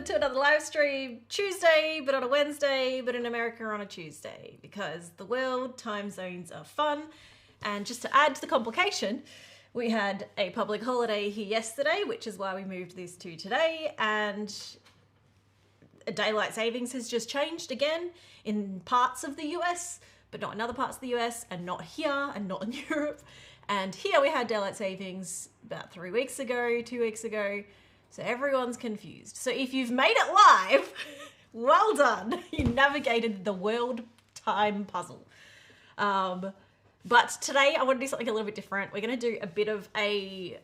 to another live stream Tuesday, but on a Wednesday, but in America on a Tuesday, because the world time zones are fun. And just to add to the complication, we had a public holiday here yesterday, which is why we moved this to today, and daylight savings has just changed again in parts of the US, but not in other parts of the US, and not here, and not in Europe. And here we had daylight savings about 2 weeks ago. So everyone's confused. So if you've made it live, well done. You navigated the world time puzzle. But today I want to do something a little bit different. We're going to do a bit of an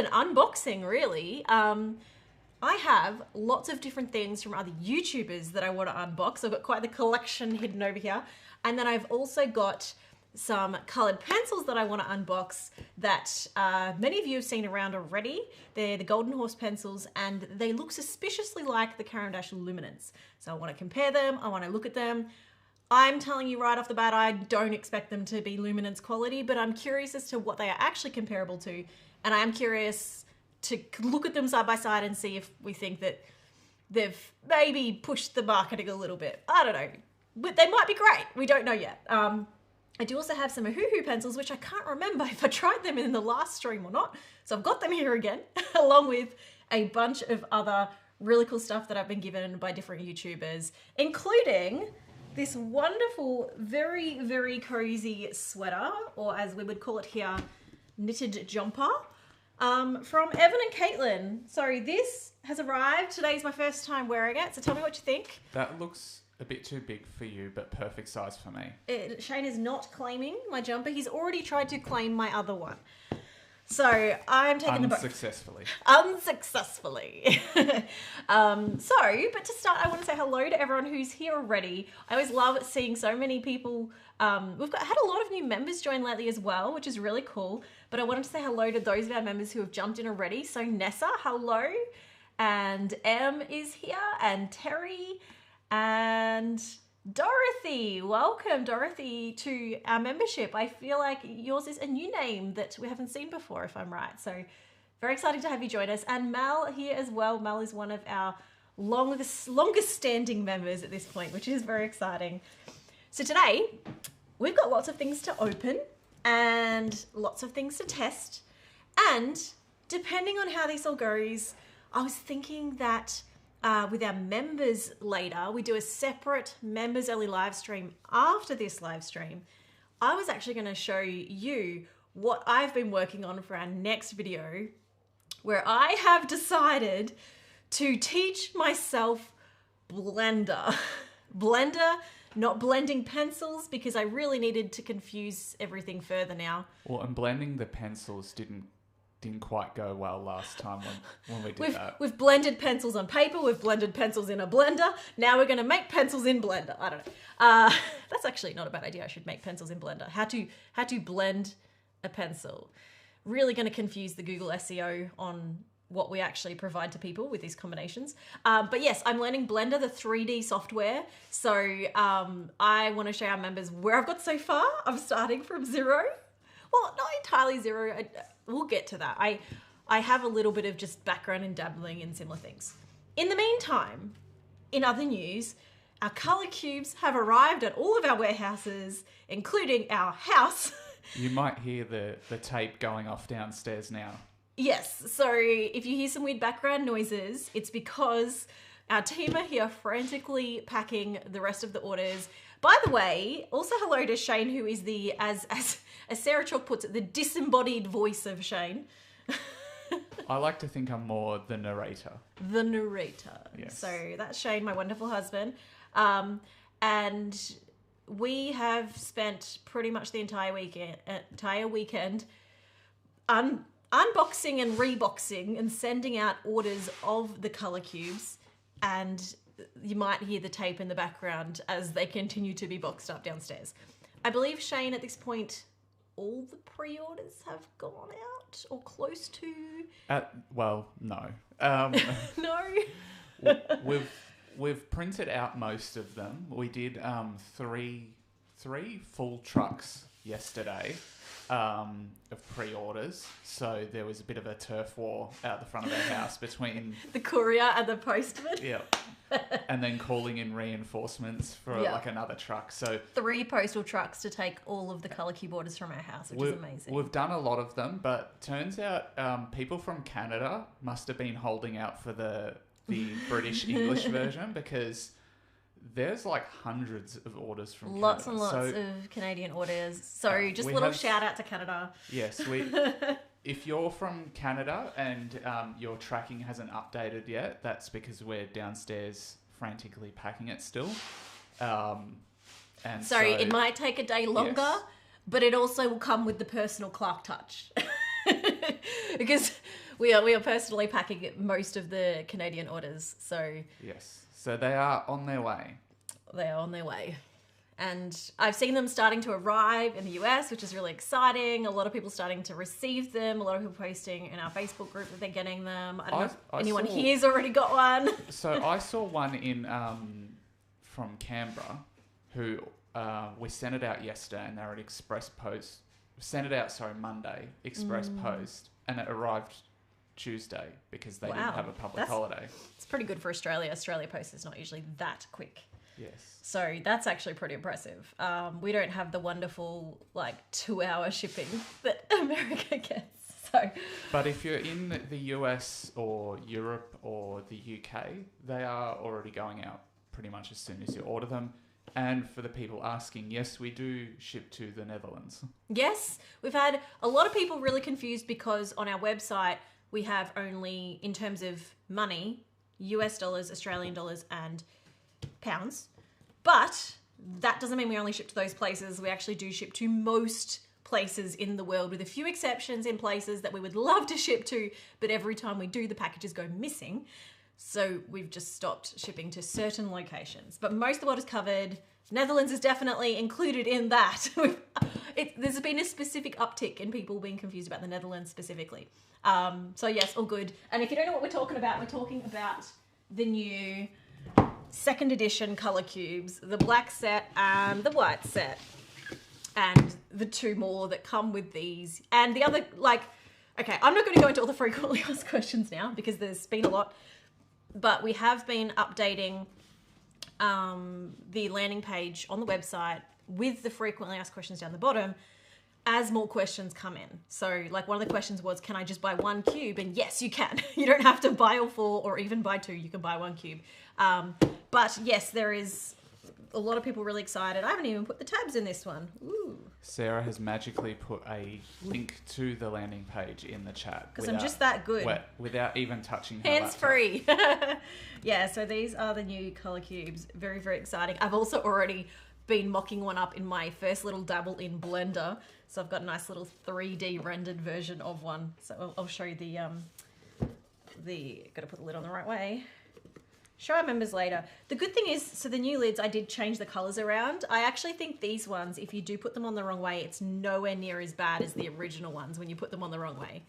unboxing, really. I have lots of different things from other YouTubers that I want to unbox. I've got quite the collection hidden over here. And then I've also got some colored pencils that I want to unbox that many of you have seen around already. They're the Golden Horse pencils, and they look suspiciously like the Caran Luminance. So I want to compare them. I want to look at them. I'm telling you right off the bat, I don't expect them to be Luminance quality, but I'm curious as to what they are actually comparable to. And I am curious to look at them side by side and see if we think that they've maybe pushed the marketing a little bit. I don't know. But they might be great. We don't know yet. I do also have some Ohuhu pencils, which I can't remember if I tried them in the last stream or not. So I've got them here again, along with a bunch of other really cool stuff that I've been given by different YouTubers, including this wonderful, very, very cozy sweater, or as we would call it here, knitted jumper, from Evan and Caitlin. So this has arrived. Today's my first time wearing it, so tell me what you think. That looks a bit too big for you, but perfect size for me. Shane is not claiming my jumper. He's already tried to claim my other one. So I'm taking the both. Unsuccessfully. But to start, I want to say hello to everyone who's here already. I always love seeing so many people. We've had a lot of new members join lately as well, which is really cool. But I wanted to say hello to those of our members who have jumped in already. So Nessa, hello. And Em is here, and Terry, and Dorothy. Welcome, Dorothy, to our membership. I feel like yours is a new name that we haven't seen before, if I'm right. So very exciting to have you join us. And Mal here as well. Mal is one of our longest standing members at this point, which is very exciting. So today, we've got lots of things to open and lots of things to test. And depending on how this all goes, I was thinking that with our members later, we do a separate members only live stream after this live stream. I was actually going to show you what I've been working on for our next video, where I have decided to teach myself Blender. Blender, not blending pencils, because I really needed to confuse everything further now. Well, and blending the pencils didn't quite go well last time when we did that. We've blended pencils on paper. We've blended pencils in a blender. Now we're going to make pencils in Blender. I don't know. That's actually not a bad idea. I should make pencils in Blender. How to blend a pencil. Really going to confuse the Google SEO on what we actually provide to people with these combinations. But yes, I'm learning Blender, the 3D software. So I want to show our members where I've got so far. I'm starting from zero. Well, not entirely zero. We'll get to that. I have a little bit of just background in dabbling in similar things. In the meantime, in other news, our color cubes have arrived at all of our warehouses, including our house. You might hear the tape going off downstairs now. Yes. So if you hear some weird background noises, it's because our team are here frantically packing the rest of the orders. By the way, also hello to Shane, who is the, as Sarah Chalk puts it, the disembodied voice of Shane. I like to think I'm more the narrator. The narrator. Yes. So that's Shane, my wonderful husband. And we have spent pretty much the entire weekend unboxing and reboxing and sending out orders of the color cubes, and you might hear the tape in the background as they continue to be boxed up downstairs. I believe, Shane, at this point, all the pre-orders have gone out or close to. Well, no. No. We've printed out most of them. We did three full trucks yesterday of pre-orders, so there was a bit of a turf war out the front of our house between the courier and the postman. Yeah. And then calling in reinforcements for like another truck. So 3 postal trucks to take all of the colour cube orders from our house, which is amazing. We've done a lot of them, but turns out people from Canada must have been holding out for the British English version, because there's like hundreds of orders from Canada. Lots and lots of Canadian orders. So just a little shout out to Canada. Yes, if you're from Canada and your tracking hasn't updated yet, that's because we're downstairs frantically packing it still. And so it might take a day longer, but it also will come with the personal Clark touch. Because we are personally packing most of the Canadian orders. So yes. So they are on their way. They are on their way. And I've seen them starting to arrive in the US, which is really exciting. A lot of people starting to receive them. A lot of people posting in our Facebook group that they're getting them. I don't know if anyone here's already got one. So I saw one in from Canberra who we sent it out yesterday, and they were at express post. Sent it out, Monday, express post, and it arrived Tuesday because they didn't have a public holiday. It's pretty good for Australia. Australia Post is not usually that quick. Yes. So that's actually pretty impressive. We don't have the wonderful 2-hour shipping that America gets. So, but if you're in the US or Europe or the UK, they are already going out pretty much as soon as you order them. And for the people asking, yes, we do ship to the Netherlands. Yes, we've had a lot of people really confused because on our website we have only, in terms of money, US dollars, Australian dollars, and pounds. But that doesn't mean we only ship to those places. We actually do ship to most places in the world, with a few exceptions in places that we would love to ship to, but every time we do, the packages go missing. So we've just stopped shipping to certain locations. But most of the world is covered. Netherlands is definitely included in that. There's been a specific uptick in people being confused about the Netherlands specifically. So yes, all good. And if you don't know what we're talking about the new 2nd edition colour cubes, the black set and the white set. And the 2 more that come with these. And the other, okay, I'm not going to go into all the frequently asked questions now because there's been a lot. But we have been updating the landing page on the website with the frequently asked questions down the bottom as more questions come in. So one of the questions was, can I just buy 1 cube? And yes, you can. You don't have to buy all 4 or even buy 2. You can buy 1 cube. But yes, there is a lot of people really excited. I haven't even put the tabs in this one. Ooh. Sarah has magically put a link to the landing page in the chat. Because I'm just that good. Without even touching her Hands free. Yeah, so these are the new colour cubes. Very, very exciting. I've also already been mocking one up in my first little dabble in Blender. So I've got a nice little 3D rendered version of one. So I'll show you got to put the lid on the right way. Show our members later. The good thing is, so the new lids, I did change the colours around. I actually think these ones, if you do put them on the wrong way, it's nowhere near as bad as the original ones when you put them on the wrong way.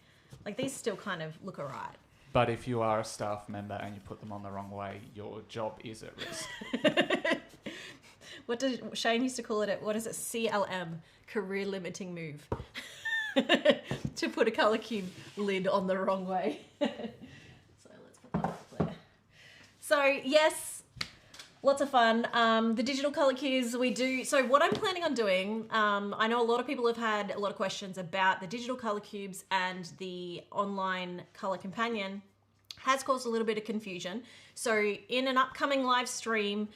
These still kind of look alright. But if you are a staff member and you put them on the wrong way, your job is at risk. What did Shane used to call it? What is it? CLM, career limiting move. To put a colour cube lid on the wrong way. So let's put that up there. So yes, lots of fun. The digital colour cubes we do. So what I'm planning on doing, I know a lot of people have had a lot of questions about the digital colour cubes, and the online colour companion has caused a little bit of confusion. So in an upcoming live stream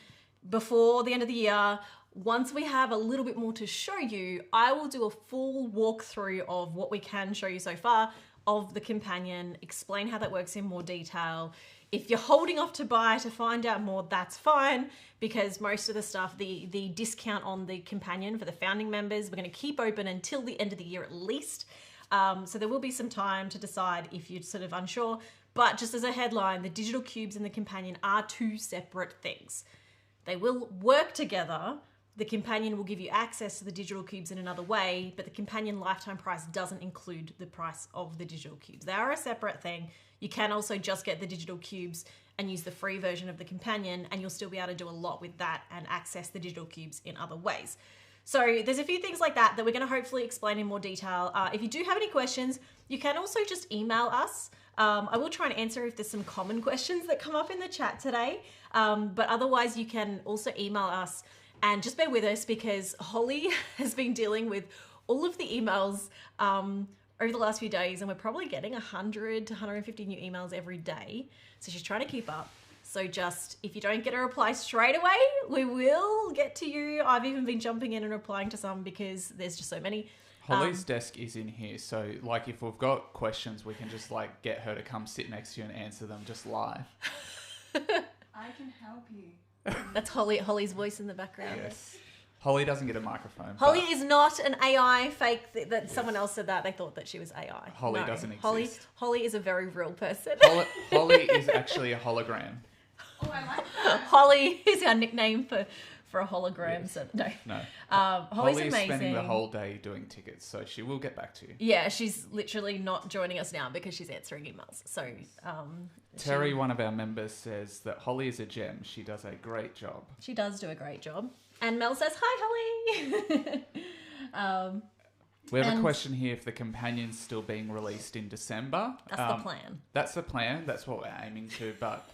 before the end of the year, once we have a little bit more to show you, I will do a full walkthrough of what we can show you so far of the companion, explain how that works in more detail. If you're holding off to buy to find out more, that's fine, because most of the stuff, the discount on the companion for the founding members, we're going to keep open until the end of the year at least. So there will be some time to decide if you're sort of unsure. But just as a headline, the digital cubes and the companion are 2 separate things. They will work together. The companion will give you access to the digital cubes in another way, but the companion lifetime price doesn't include the price of the digital cubes. They are a separate thing. You can also just get the digital cubes and use the free version of the companion, and you'll still be able to do a lot with that and access the digital cubes in other ways. So there's a few things like that we're going to hopefully explain in more detail. If you do have any questions, you can also just email us. I will try and answer if there's some common questions that come up in the chat today. But otherwise, you can also email us, and just bear with us because Holly has been dealing with all of the emails over the last few days, and we're probably getting 100 to 150 new emails every day. So she's trying to keep up. So just, if you don't get a reply straight away, we will get to you. I've even been jumping in and replying to some because there's just so many. Holly's desk is in here, so like if we've got questions, we can just like get her to come sit next to you and answer them just live. I can help you. That's Holly's voice in the background. Yes. Holly doesn't get a microphone. Holly is not an AI fake. That someone else said that. They thought that she was AI. Holly doesn't exist. Holly is a very real person. Holly is actually a hologram. Oh, I like that. Holly is our nickname for a hologram. Yes. So no. Holly Holly's is amazing. spending the whole day doing tickets, so she will get back to you. Yeah, she's literally not joining us now because she's answering emails. So Terry, one of our members, says that Holly is a gem. She does a great job. she does do a great job. And Mel says, "Hi, Holly." We have a And- question here if the companion's still being released in December. That's the plan. That's the plan. That's what we're aiming to. But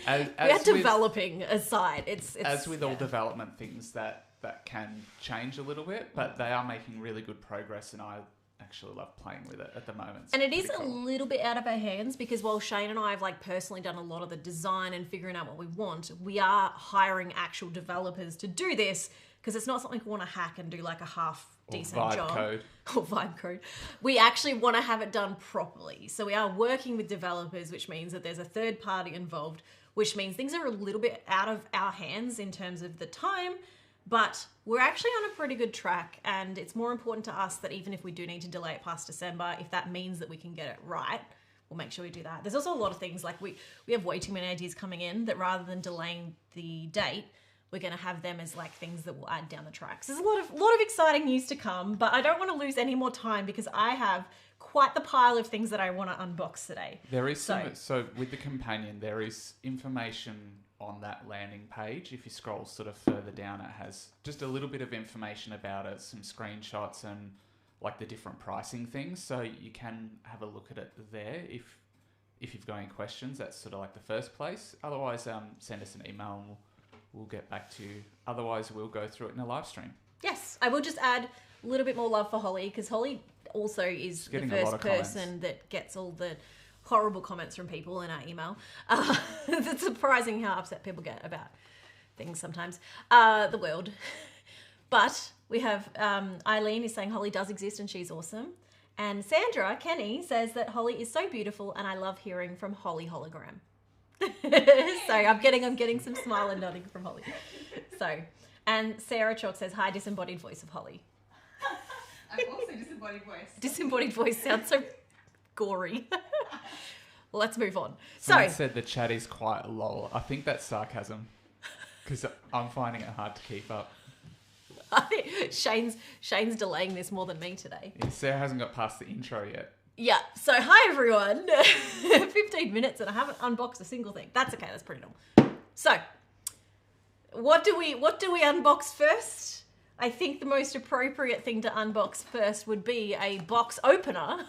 as We're with, developing a site. It's as with all yeah. development things, that can change a little bit, but they are making really good progress, and I actually love playing with it at the moment. It's And it is pretty a cool. little bit out of our hands because while Shane and I have like personally done a lot of the design and figuring out what we want, we are hiring actual developers to do this because it's not something we want to hack and do like a half decent vibe job. code. Or vibe code. We actually want to have it done properly. So we are working with developers, which means that there's a third party involved, which means things are a little bit out of our hands in terms of the time. But we're actually on a pretty good track, and it's more important to us that even if we do need to delay it past December, if that means that we can get it right, we'll make sure we do that. There's also a lot of things like we have way too many ideas coming in that rather than delaying the date, we're going to have them as like things that we'll add down the tracks. There's a lot of exciting news to come, but I don't want to lose any more time because I have quite the pile of things that I want to unbox today. There is so with the companion, there is information on that landing page. If you scroll sort of further down, it has just a little bit of information about it, some screenshots and like the different pricing things. So you can have a look at it there if you've got any questions. That's sort of like the first place. Otherwise, send us an email and we'll get back to you. Otherwise, we'll go through it in a live stream. Yes, I will just add a little bit more love for Holly because Holly also is the first person that gets all the horrible comments from people in our email. It's surprising how upset people get about things sometimes. The world. But we have Eileen is saying Holly does exist and she's awesome. And Sandra Kenny says that Holly is so beautiful and I love hearing from Holly hologram. So I'm getting some smile and nodding from Holly. So, and Sarah Chalk says, hi, disembodied voice of Holly. I'm also disembodied voice. Disembodied voice sounds so gory. Well, let's move on. Someone So said the chat is quite lol. I think that's sarcasm because I'm finding it hard to keep up. I think Shane's delaying this more than me today. Yeah, Sarah hasn't got past the intro yet. Yeah. So hi everyone. 15 minutes and I haven't unboxed a single thing. That's okay. That's pretty normal. So what do we unbox first? I think the most appropriate thing to unbox first would be a box opener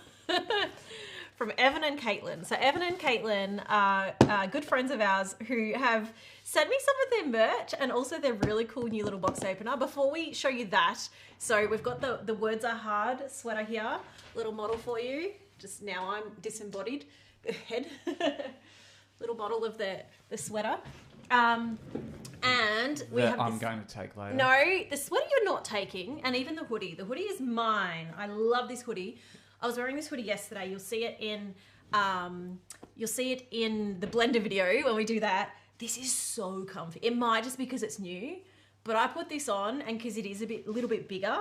from Evan and Caitlin. So Evan and Caitlin are good friends of ours who have sent me some of their merch and also their really cool new little box opener. Before we show you that, so we've got the Words Are Hard sweater here, little model for you. Just now I'm disembodied head. Little model of the sweater. And we have I'm going to take later. No, the sweater you're not taking, and even the hoodie. The hoodie is mine. I love this hoodie. I was wearing this hoodie yesterday. You'll see it in the Blender video when we do that. This is so comfy. It might just because it's new, but I put this on and because it is a little bit bigger.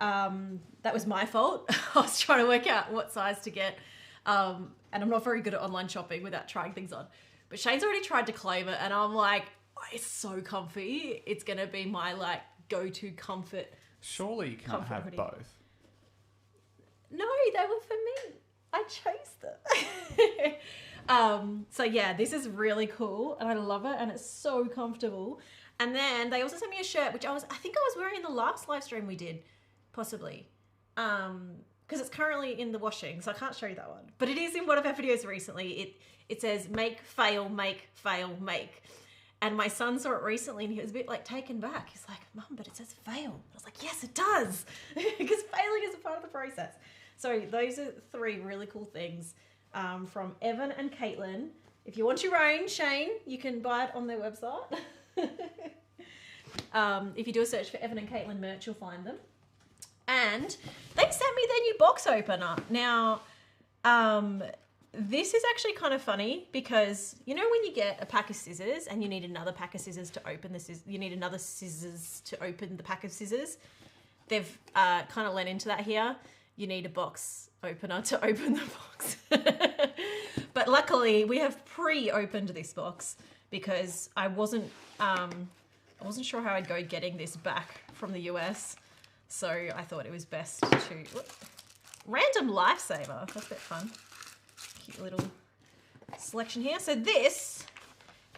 That was my fault. I was trying to work out what size to get, and I'm not very good at online shopping without trying things on. But Shane's already tried to claim it, and I'm like, oh, it's so comfy. It's gonna be my like go-to comfort. Surely you can't have hoodie. both. No, they were for me. I chose them. So yeah, this is really cool, and I love it, and it's so comfortable. And then they also sent me a shirt, which I think I was wearing in the last live stream we did, possibly. Because it's currently in the washing, so I can't show you that one. But it is in one of our videos recently. It says, make, fail, make, fail, make. And my son saw it recently and he was a bit like taken back. He's like, Mum, but it says fail. I was like, yes, it does. Because failing is a part of the process. So those are 3 really cool things from Evan and Caitlin. If you want your own, Shane, you can buy it on their website. If you do a search for Evan and Caitlin merch, you'll find them. And they sent me their new box opener. Now, this is actually kind of funny because, you know, when you get a pack of scissors and you need another pack of scissors to open the scissors, you need another scissors to open the pack of scissors. They've kind of lent into that here. You need a box opener to open the box. But luckily, we have pre-opened this box because I wasn't sure how I'd go getting this back from the US. So I thought it was best to... Random lifesaver. That's a bit fun. Cute little selection here. So this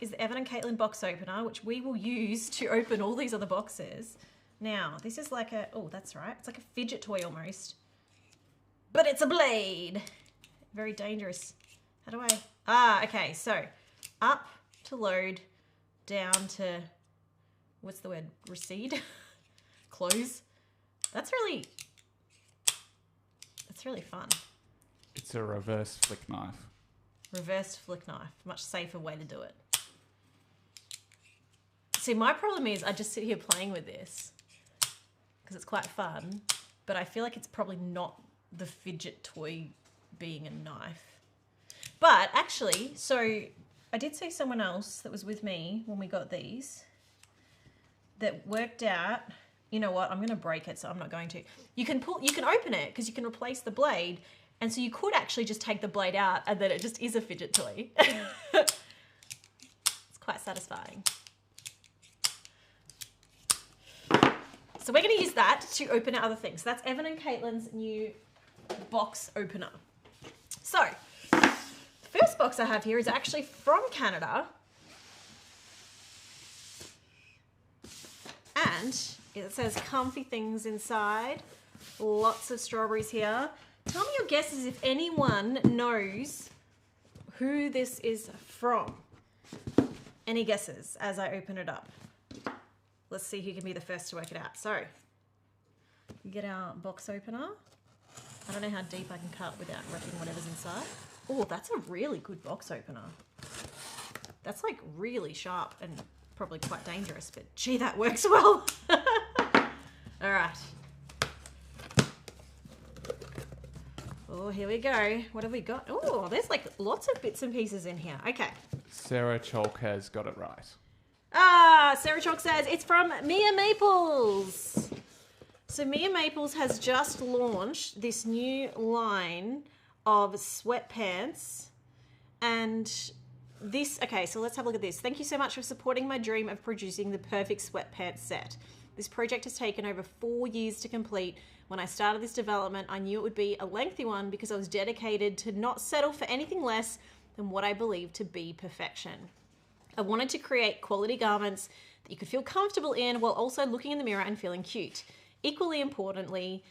is the Evan and Caitlin box opener, which we will use to open all these other boxes. Now, this is like a... Oh, that's right. It's like a fidget toy almost. But it's a blade. Very dangerous. How do I... Ah, okay. So, up to load, down to... What's the word? Recede? Close. That's really fun. It's a reverse flick knife. Reversed flick knife. Much safer way to do it. See, my problem is I just sit here playing with this because it's quite fun, but I feel like it's probably not the fidget toy being a knife. But actually, so I did see someone else that was with me when we got these that worked out, you know what, I'm going to break it, so I'm not going to. You can open it because you can replace the blade. And so you could actually just take the blade out and then it just is a fidget toy. It's quite satisfying. So we're going to use that to open our other things. So that's Evan and Caitlin's new box opener. So the first box I have here is actually from Canada. And it says comfy things inside. Lots of strawberries here. Tell me your guesses if anyone knows who this is from. Any guesses as I open it up? Let's see who can be the first to work it out. So, we get our box opener. I don't know how deep I can cut without wrecking whatever's inside. Oh, that's a really good box opener. That's like really sharp and probably quite dangerous, but gee, that works well. All right. Oh, here we go. What have we got? Oh, there's like lots of bits and pieces in here. Okay. Sarah Chalk has got it right. Ah, Sarah Chalk says it's from Mia Maples. So Mia Maples has just launched this new line of sweatpants. And this, okay, so let's have a look at this. Thank you so much for supporting my dream of producing the perfect sweatpants set. This project has taken over 4 years to complete. When I started this development, I knew it would be a lengthy one because I was dedicated to not settle for anything less than what I believe to be perfection. I wanted to create quality garments that you could feel comfortable in while also looking in the mirror and feeling cute. Equally importantly,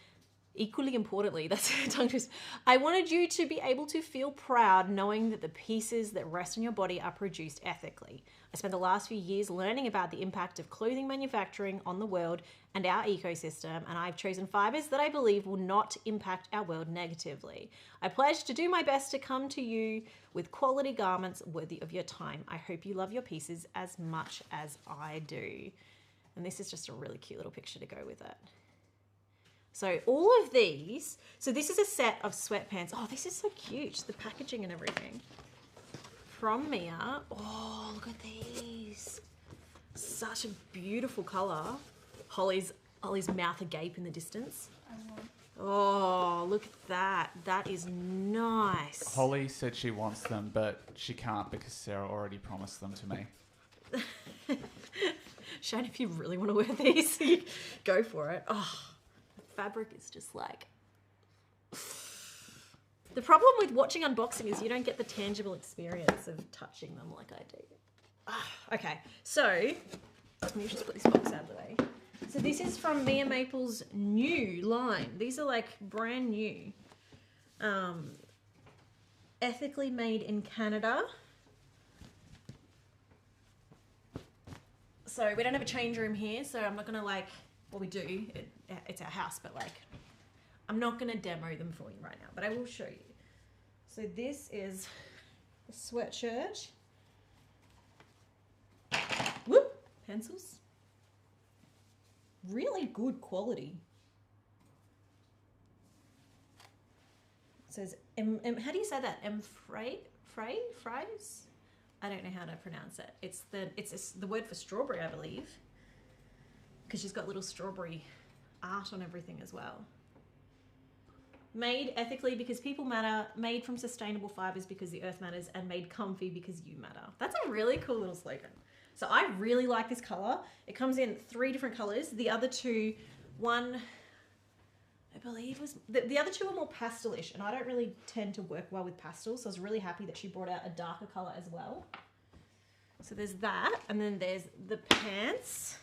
that's a tongue twist. I wanted you to be able to feel proud knowing that the pieces that rest on your body are produced ethically. I spent the last few years learning about the impact of clothing manufacturing on the world and our ecosystem, and I've chosen fibers that I believe will not impact our world negatively. I pledge to do my best to come to you with quality garments worthy of your time. I hope you love your pieces as much as I do. And this is just a really cute little picture to go with it. So all of these, so this is a set of sweatpants. Oh, this is so cute, the packaging and everything. From Mia. Oh, look at these. Such a beautiful color. Holly's mouth agape in the distance. Oh, look at that. That is nice. Holly said she wants them, but she can't because Sarah already promised them to me. Shane, if you really want to wear these, go for it. Oh, the fabric is just like... The problem with watching unboxing is you don't get the tangible experience of touching them like I do. Okay, so Let me just put this box out of the way. So this is from Mia Maple's new line. These are like brand new. Ethically made in Canada. So we don't have a change room here, so I'm not gonna like, well we do, it's our house, but like, I'm not gonna demo them for you right now, but I will show you. So this is a sweatshirt. Whoop, pencils. Really good quality. It says, how do you say that? Fries? I don't know how to pronounce it. It's the word for strawberry, I believe. Because she's got little strawberry art on everything as well. Made ethically because people matter, made from sustainable fibers because the earth matters, and made comfy because you matter. That's a really cool little slogan. So I really like this color. It comes in 3 different colors. The other two, one, I believe was, the other two are more pastelish, and I don't really tend to work well with pastels, so I was really happy that she brought out a darker color as well. So there's that, and then there's the pants.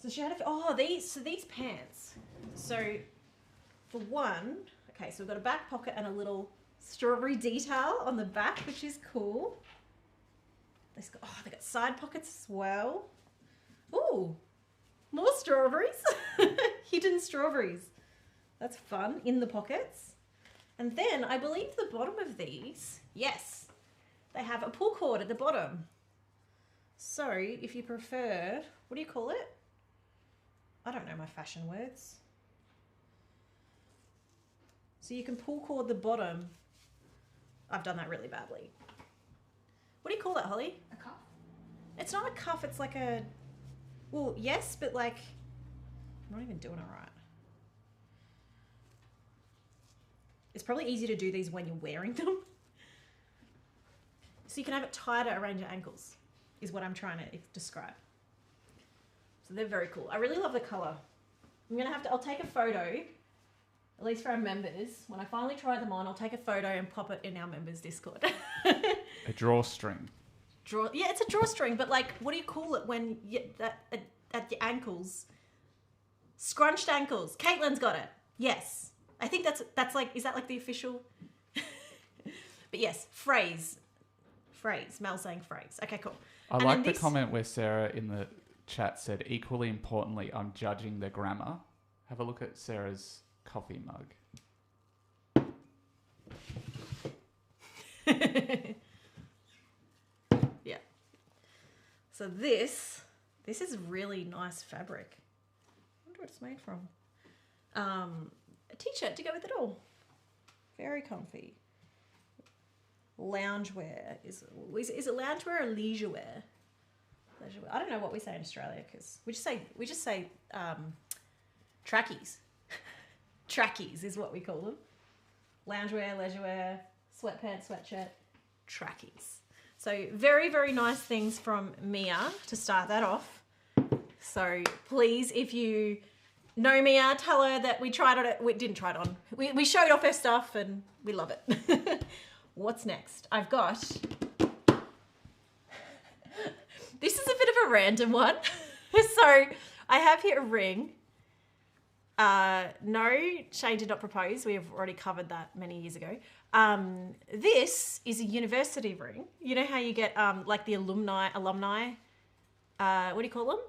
So she had these pants. So for one, okay, so we've got a back pocket and a little strawberry detail on the back, which is cool. They got side pockets as well. Ooh, more strawberries. Hidden strawberries. That's fun in the pockets. And then I believe the bottom of these, yes, they have a pull cord at the bottom. So if you prefer, what do you call it? I don't know my fashion words. So you can pull cord the bottom. I've done that really badly. What do you call that, Holly? A cuff? It's not a cuff, it's like a... Well, yes, but like... I'm not even doing it right. It's probably easier to do these when you're wearing them. So you can have it tighter around your ankles, is what I'm trying to describe. So they're very cool. I really love the colour. I'll take a photo, at least for our members. When I finally try them on, I'll take a photo and pop it in our members' Discord. A drawstring. Yeah, it's a drawstring, but like, what do you call it when you, at your ankles? Scrunched ankles. Caitlin's got it. Yes. I think that's like, is that like the official? But yes, phrase. Mel's saying phrase. Okay, cool. I like the comment where Sarah in the chat said, equally importantly, I'm judging the grammar. Have a look at Sarah's coffee mug. Yeah. So this is really nice fabric. I wonder what it's made from. A t-shirt to go with it all. Very comfy. Loungewear. Is it loungewear or leisure wear? Leisure wear. I don't know what we say in Australia because we just say trackies. Trackies is what we call them. Loungewear, leisure wear, sweatpants, sweatshirt, trackies. So very, very nice things from Mia to start that off. So please, if you know Mia, tell her that we tried it. We didn't try it on. We showed off her stuff and we love it. What's next? I've got... This is a bit of a random one. So I have here a ring. No, Shane did not propose. We have already covered that many years ago. This is a university ring. You know how you get like the alumni, what do you call them?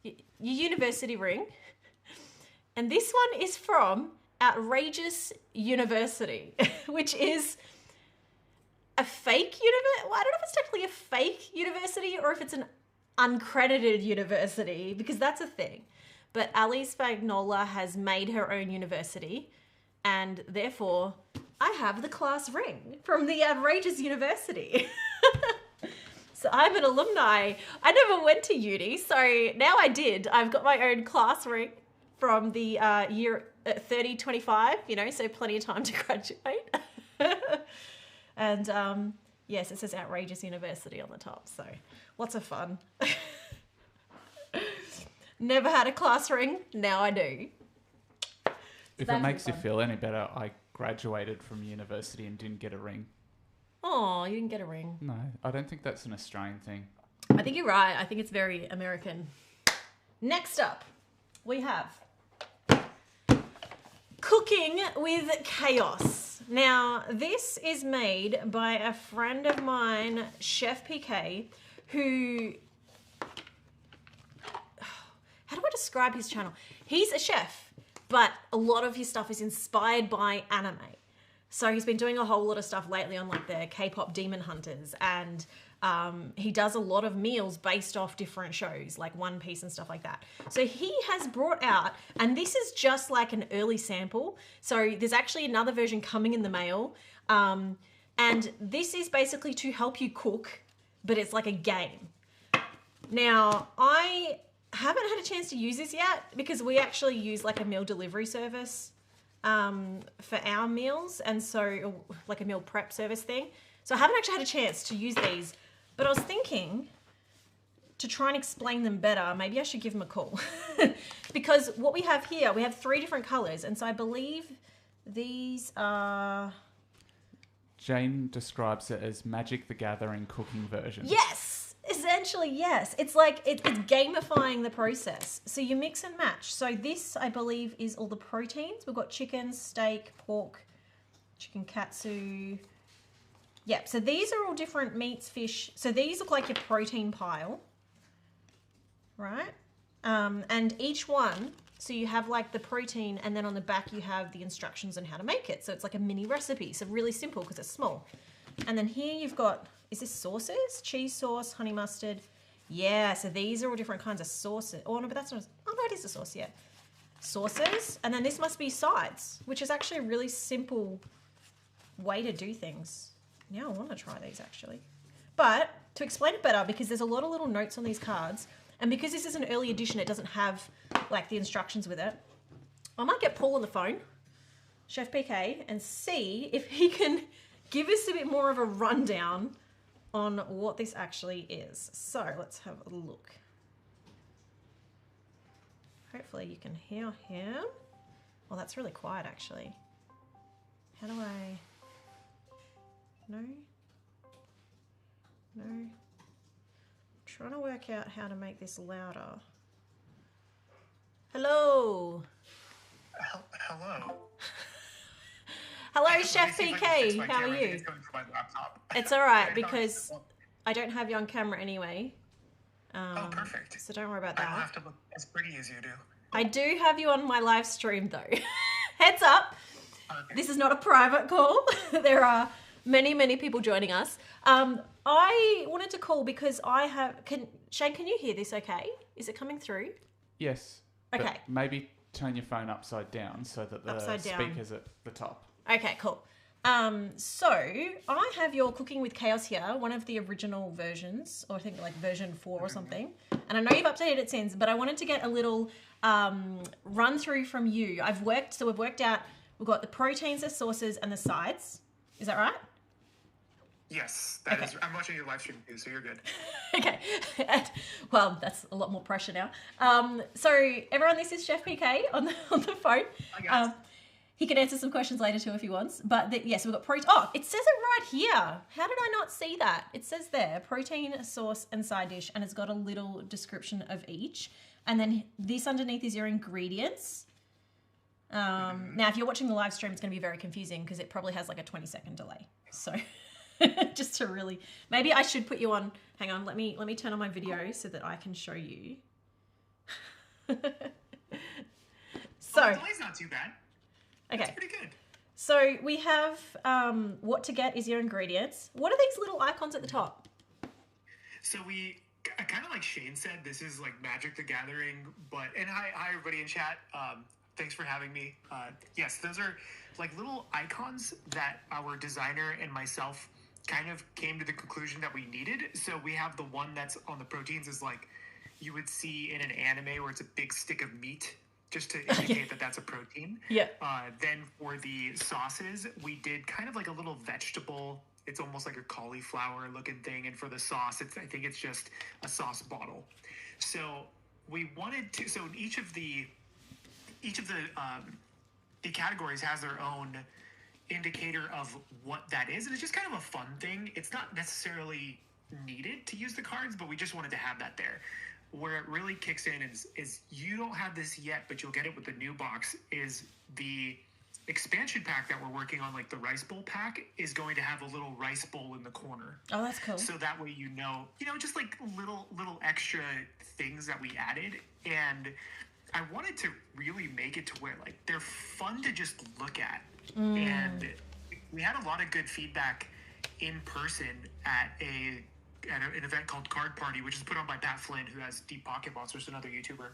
Your university ring. And this one is from Outrageous University, which is a fake university. Well, I don't know if it's technically a fake university or if it's an uncredited university, because that's a thing. But Ali Spagnola has made her own university, and therefore I have the class ring from the Outrageous University. So I'm an alumni. I never went to uni, so now I did. I've got my own class ring from the year 3025, so plenty of time to graduate. And yes, it says Outrageous University on the top, so lots of fun. Never had a class ring, now I do. If it makes you feel any better, I graduated from university and didn't get a ring. Oh, you didn't get a ring. No, I don't think that's an Australian thing. I think you're right. I think it's very American. Next up, we have Cooking with Chaos. Now, this is made by a friend of mine, Chef PK, who... How do I describe his channel? He's a chef, but a lot of his stuff is inspired by anime. So he's been doing a whole lot of stuff lately on like the K-pop Demon Hunters, and he does a lot of meals based off different shows like One Piece and stuff like that. So he has brought out, and this is just like an early sample. So there's actually another version coming in the mail. And this is basically to help you cook, but it's like a game. Now, I haven't had a chance to use this yet because we actually use like a meal delivery service for our meals, and so like a meal prep service thing. So I haven't actually had a chance to use these, but I was thinking to try and explain them better, maybe I should give them a call. Because what we have here, we have 3 different colors, and so I believe these are... Jane describes it as Magic the Gathering cooking version. Yes! Essentially, yes. It's like, it's gamifying the process. So you mix and match. So this, I believe, is all the proteins. We've got chicken, steak, pork, chicken katsu. Yeah, so these are all different meats, fish. So these look like your protein pile, right? And each one, so you have like the protein, and then on the back you have the instructions on how to make it. So it's like a mini recipe. So really simple because it's small. And then here you've got... Is this sauces? Cheese sauce, honey mustard. Yeah, so these are all different kinds of sauces. Oh, no, but that's not... Oh, no, it is a sauce, yeah. Sauces. And then this must be sides, which is actually a really simple way to do things. Now I want to try these, actually. But to explain it better, because there's a lot of little notes on these cards, and because this is an early edition, it doesn't have, like, the instructions with it, I might get Paul on the phone, Chef PK, and see if he can give us a bit more of a rundown on what this actually is. So let's have a look. Hopefully you can hear him. Well, that's really quiet actually. How do I... No? No? I'm trying to work out how to make this louder. Hello? Hello. Hello, Chef PK. How are you? It's all right because I don't have you on camera anyway. Oh, perfect. So don't worry about I don't that. have to look as pretty as you do. I do have you on my live stream though. Heads up. Okay. This is not a private call. There are many, many people joining us. I wanted to call because I have... Shane, can you hear this okay? Is it coming through? Yes. Okay. But maybe turn your phone upside down so that the Upside down. speaker's at the top. Okay, cool. So I have your Cooking with Chaos here, one of the original versions, or I think like version 4 or something. And I know you've updated it since, but I wanted to get a little run through from you. We've worked out, we've got the proteins, the sauces, and the sides. Is that right? Yes, that Okay. is. I'm watching your live stream too, so you're good. Okay. Well, that's a lot more pressure now. So everyone, this is Chef PK on the phone. Hi, guys. He can answer some questions later too if he wants. But yes, we've got protein. Oh, it says it right here. How did I not see that? It says there, protein, sauce, and side dish, and it's got a little description of each. And then this underneath is your ingredients. Now, if you're watching the live stream, it's going to be very confusing because it probably has like a 20-second delay. So just to really, maybe I should put you on. Hang on, let me turn on my video so that I can show you. So, Well, the delay's not too bad. okay. It's pretty good. So we have what to get is your ingredients. What are these little icons at the top? So we kind of like Shane said, this is like Magic the Gathering, but and hi everybody in chat. Thanks for having me. Yes, those are like little icons that our designer and myself kind of came to the conclusion that we needed. So we have the one that's on the proteins is like you would see in an anime where it's a big stick of meat, just to indicate that that's a protein. Yeah. Then for the sauces, we did kind of like a little vegetable. It's almost like a cauliflower looking thing. And for the sauce, I think it's just a sauce bottle. So we wanted to, so each of the categories has their own indicator of what that is. And it's just kind of a fun thing. It's not necessarily needed to use the cards, but we just wanted to have that there. Where it really kicks in is you don't have this yet, but you'll get it with the new box, is the expansion pack that we're working on, like the rice bowl pack, is going to have a little rice bowl in the corner. Oh, that's cool. So that way just like little extra things that we added. And I wanted to really make it to where like they're fun to just look at. And we had a lot of good feedback in person at an event called Card Party, which is put on by Pat Flynn, who has Deep Pocket Monsters, another YouTuber.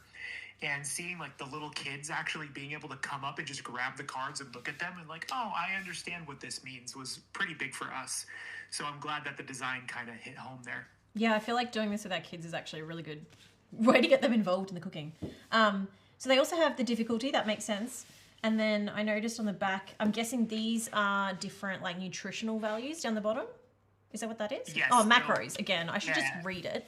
And seeing like the little kids actually being able to come up and just grab the cards and look at them and like, oh, I understand what this means, was pretty big for us. So I'm glad that the design kind of hit home there. Yeah, I feel like doing this with our kids is actually a really good way to get them involved in the cooking. So they also have the difficulty, that makes sense. And then I noticed on the back, I'm guessing these are different like nutritional values down the bottom. Is that what that is? Yes. Oh, macros. Again, I should just read it.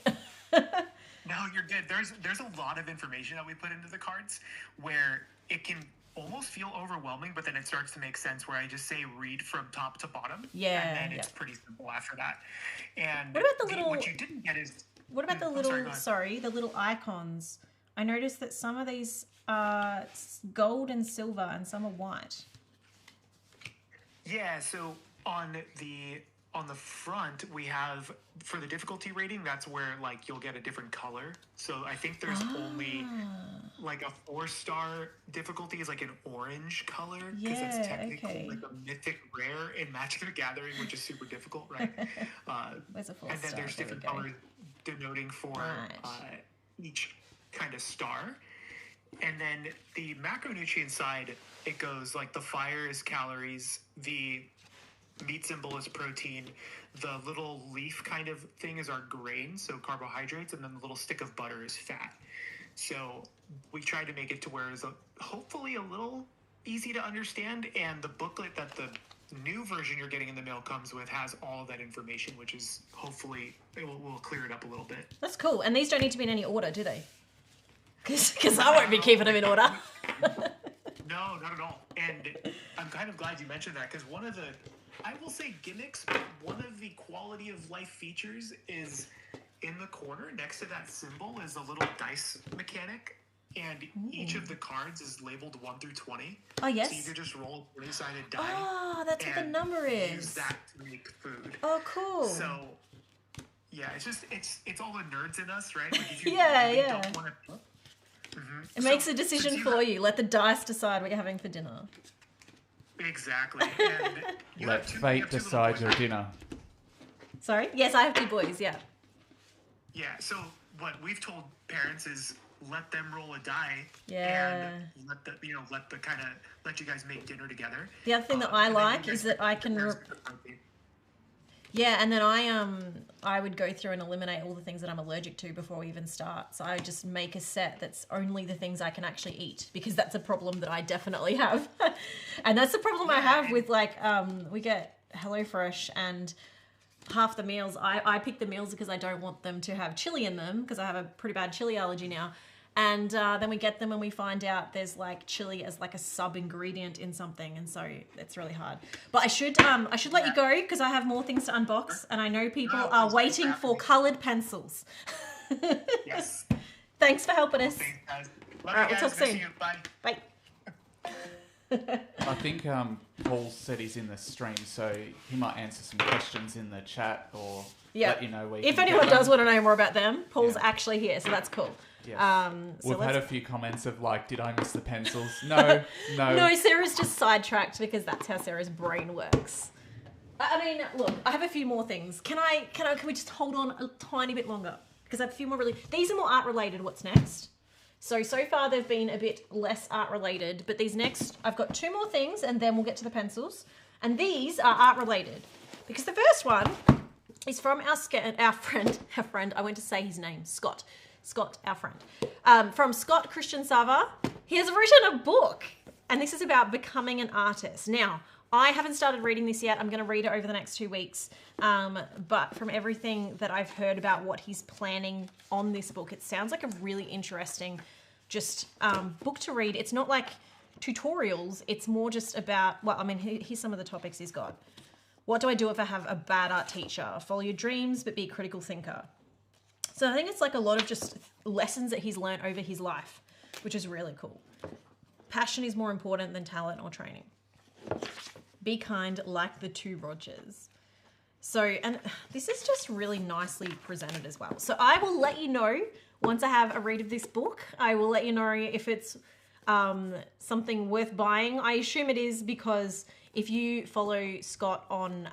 No, you're good. There's a lot of information that we put into the cards where it can almost feel overwhelming, but then it starts to make sense where I just say read from top to bottom. Yeah. And then it's pretty simple after that. And What about the little... what you didn't get is... What about the little... the little icons? I noticed that some of these are gold and silver and some are white. Yeah, so on the front, we have, for the difficulty rating, that's where like you'll get a different color. So I think there's only like a 4-star difficulty is like an orange color, because it's technically like a mythic rare in Magic the Gathering, which is super difficult, right? Where's a 4-star? And then there's different colors denoting for each kind of star. And then the macronutrient side, it goes like the fire is calories, the meat symbol is protein, the little leaf kind of thing is our grain, so carbohydrates, and then the little stick of butter is fat. So we tried to make it to where it's hopefully a little easy to understand, and the booklet that the new version you're getting in the mail comes with has all of that information, which is hopefully it will clear it up a little bit. That's cool. And these don't need to be in any order, do they? Because I won't be keeping them in order. No, not at all. And I'm kind of glad you mentioned that, because one of the, I will say gimmicks, but one of the quality of life features is in the corner next to that symbol is a little dice mechanic, and each of the cards is labeled 1 through 20. Oh, yes. So you can just roll a 20-sided die. Oh, that's what the number is. Use that to make food. Oh, cool. So, yeah, it's just, it's all the nerds in us, right? Like if you don't want to... It makes a decision for you. Let the dice decide what you're having for dinner. Exactly. And let fate decide your dinner. Sorry? Yes, I have 2 boys, yeah. Yeah, so what we've told parents is let them roll a die and let you guys make dinner together. The other thing that I like is that I can... Yeah, and then I would go through and eliminate all the things that I'm allergic to before we even start. So I just make a set that's only the things I can actually eat, because that's a problem that I definitely have. And that's the problem I have with like, we get HelloFresh, and half the meals, I pick the meals because I don't want them to have chili in them, because I have a pretty bad chili allergy now. And then we get them and we find out there's like chili as like a sub ingredient in something, and so it's really hard. But I should let you go, because I have more things to unbox, and I know people are waiting for coloured pencils. Yes. Thanks for helping us. Thanks, guys. All right, we'll talk soon. Bye. Bye. I think Paul said he's in the stream, so he might answer some questions in the chat or let you know where you if can anyone get them. does want to know more about them, Paul's actually here, so that's cool. Yes. So We've had a few comments of like, did I miss the pencils? No. No, Sarah's just sidetracked, because that's how Sarah's brain works. I mean, look, I have a few more things. Can we just hold on a tiny bit longer? Because I have a few more these are more art related. What's next? So far they've been a bit less art related, but these next, I've got 2 more things, and then we'll get to the pencils. And these are art related, because the first one is from our friend, I went to say his name, Scott, our friend, from Scott Christian Sava. He has written a book, and this is about becoming an artist. Now, I haven't started reading this yet. I'm going to read it over the next 2 weeks. But from everything that I've heard about what he's planning on this book, it sounds like a really interesting book to read. It's not like tutorials. It's more just about, well, I mean, here's some of the topics he's got. What do I do if I have a bad art teacher? Follow your dreams, but be a critical thinker. So I think it's like a lot of just lessons that he's learned over his life, which is really cool. Passion is more important than talent or training. Be kind like the two Rogers. So, and this is just really nicely presented as well. So I will let you know once I have a read of this book. I will let you know if it's something worth buying. I assume it is, because if you follow Scott on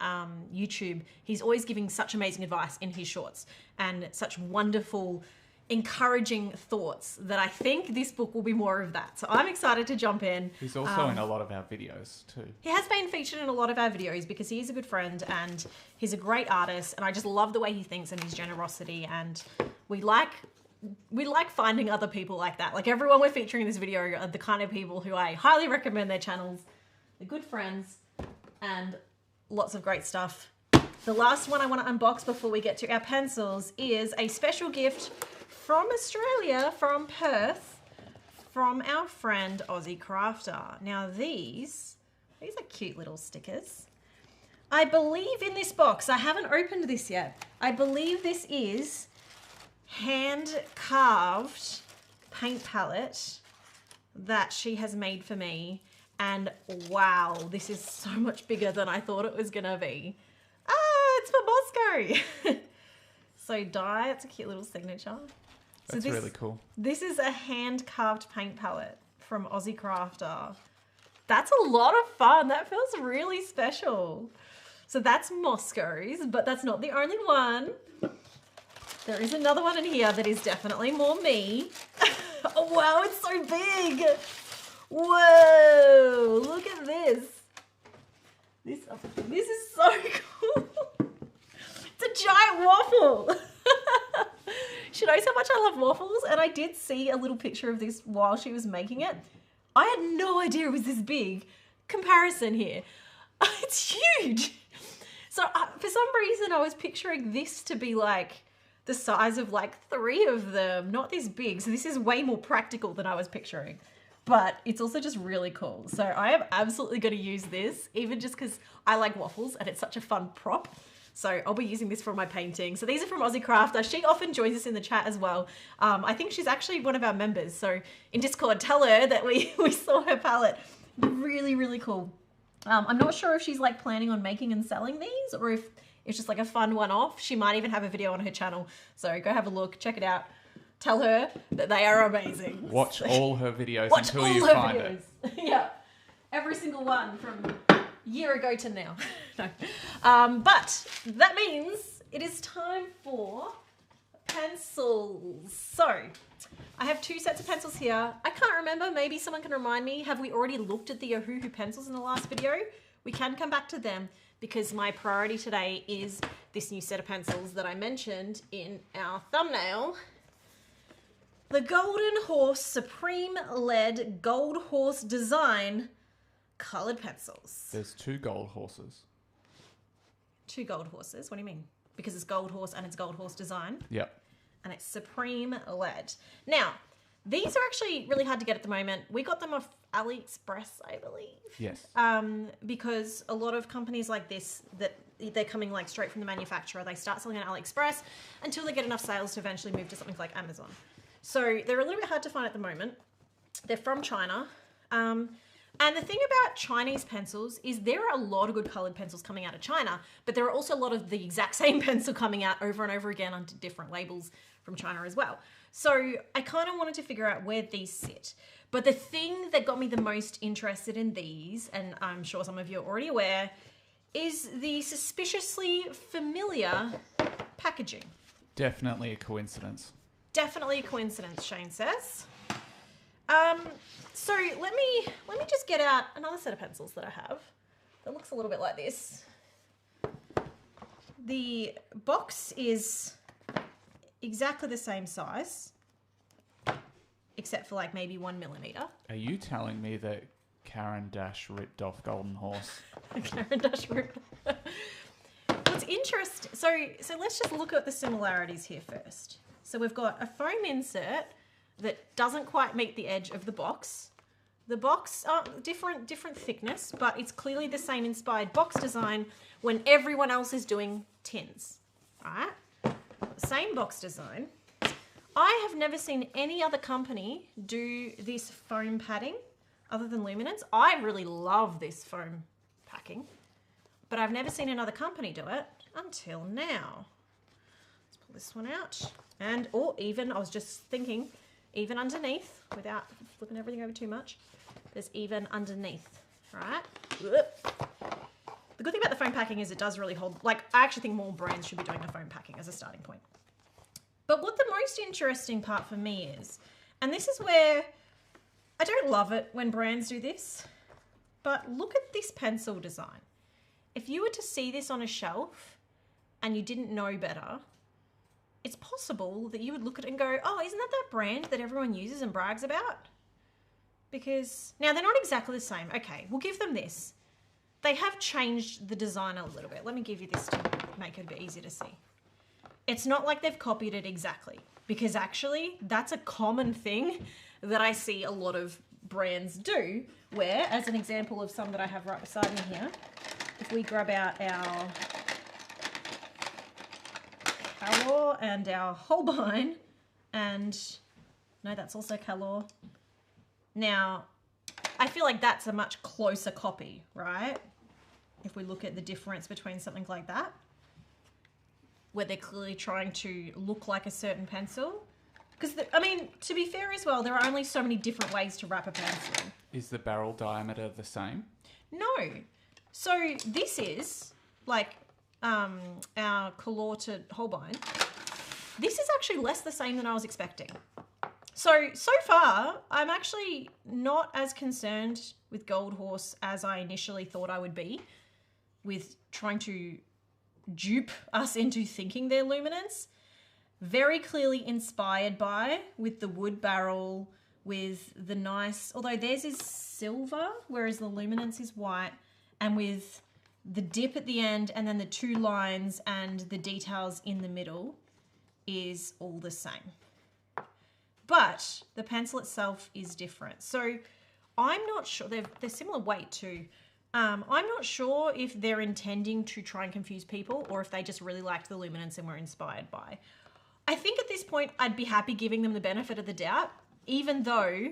YouTube, he's always giving such amazing advice in his shorts and such wonderful, encouraging thoughts that I think this book will be more of that. So I'm excited to jump in. He's also in a lot of our videos too. He has been featured in a lot of our videos because he is a good friend and he's a great artist, and I just love the way he thinks and his generosity, and we like finding other people like that. Like everyone we're featuring in this video are the kind of people who I highly recommend their channels. They're good friends and lots of great stuff. The last one I want to unbox before we get to our pencils is a special gift from Australia, from Perth, from our friend Aussie Crafter. Now these are cute little stickers. I believe in this box, I haven't opened this yet. I believe this is hand-carved paint palette that she has made for me. And wow, this is so much bigger than I thought it was gonna be. Ah, it's for Moscow. So die, it's a cute little signature. That's really cool. This is a hand-carved paint palette from Aussie Crafter. That's a lot of fun. That feels really special. So that's Moscow's, but that's not the only one. There is another one in here that is definitely more me. Oh wow, it's so big. Whoa, look at this. This is so cool. It's a giant waffle. She knows how much I love waffles, and I did see a little picture of this while she was making it. I had no idea it was this big. Comparison here. It's huge. So for some reason I was picturing this to be like the size of like 3 of them, not this big. So this is way more practical than I was picturing. But it's also just really cool. So I am absolutely going to use this, even just because I like waffles and it's such a fun prop. So I'll be using this for my painting. So these are from Aussie Crafter. She often joins us in the chat as well. I think she's actually one of our members. So in Discord, tell her that we saw her palette. Really, really cool. I'm not sure if she's like planning on making and selling these, or if it's just like a fun one-off. She might even have a video on her channel. So go have a look, check it out. Tell her that they are amazing. Watch all her videos until you find it. Yeah. Every single one from a year ago to now. No. But that means it is time for pencils. So I have 2 sets of pencils here. I can't remember. Maybe someone can remind me. Have we already looked at the Ohuhu pencils in the last video? We can come back to them because my priority today is this new set of pencils that I mentioned in our thumbnail. The Golden Horse Supreme Lead Gold Horse Design Coloured Pencils. There's 2 gold horses. 2 gold horses? What do you mean? Because it's Gold Horse and it's Gold Horse Design? Yep. And it's Supreme Lead. Now, these are actually really hard to get at the moment. We got them off AliExpress, I believe. Yes. Because a lot of companies like this, that they're coming like straight from the manufacturer, they start selling on AliExpress until they get enough sales to eventually move to something like Amazon. So they're a little bit hard to find at the moment. They're from China. And the thing about Chinese pencils is there are a lot of good colored pencils coming out of China, but there are also a lot of the exact same pencil coming out over and over again under different labels from China as well. So I kind of wanted to figure out where these sit. But the thing that got me the most interested in these, and I'm sure some of you are already aware, is the suspiciously familiar packaging. Definitely a coincidence. Definitely a coincidence, Shane says. So let me just get out another set of pencils that I have that looks a little bit like this. The box is exactly the same size, except for like maybe 1 millimeter. Are you telling me that Caran Dash ripped off Golden Horse? Caran Dash ripped. What's interesting? So let's just look at the similarities here first. So we've got a foam insert that doesn't quite meet the edge of the box. The box, different thickness, but it's clearly the same inspired box design when everyone else is doing tins, right? Same box design. I have never seen any other company do this foam padding other than Luminance. I really love this foam packing, but I've never seen another company do it until now. Let's pull this one out. And, or even, I was just thinking, even underneath, without flipping everything over too much, there's even underneath, right? The good thing about the foam packing is it does really hold, like, I actually think more brands should be doing the foam packing as a starting point. But what the most interesting part for me is, and this is where I don't love it when brands do this, but look at this pencil design. If you were to see this on a shelf and you didn't know better, it's possible that you would look at it and go, oh, isn't that brand that everyone uses and brags about? Because, now they're not exactly the same. Okay, we'll give them this. They have changed the design a little bit. Let me give you this to make it a bit easier to see. It's not like they've copied it exactly, because actually that's a common thing that I see a lot of brands do, where, as an example of some that I have right beside me here, if we grab out our Calor and our Holbein, and no, that's also Calor. Now, I feel like that's a much closer copy, right? If we look at the difference between something like that, where they're clearly trying to look like a certain pencil. Because, I mean, to be fair as well, there are only so many different ways to wrap a pencil. Is the barrel diameter the same? No. So this is, like, our Calor to Holbein. This is actually less the same than I was expecting. So far, I'm actually not as concerned with Gold Horse as I initially thought I would be with trying to dupe us into thinking they're Luminance. Very clearly inspired by, with the wood barrel, with the nice, although theirs is silver, whereas the Luminance is white, and with the dip at the end and then the two lines and the details in the middle is all the same. But the pencil itself is different. So I'm not sure, they're similar weight too. I'm not sure if they're intending to try and confuse people or if they just really liked the Luminance and were inspired by. I think at this point, I'd be happy giving them the benefit of the doubt, even though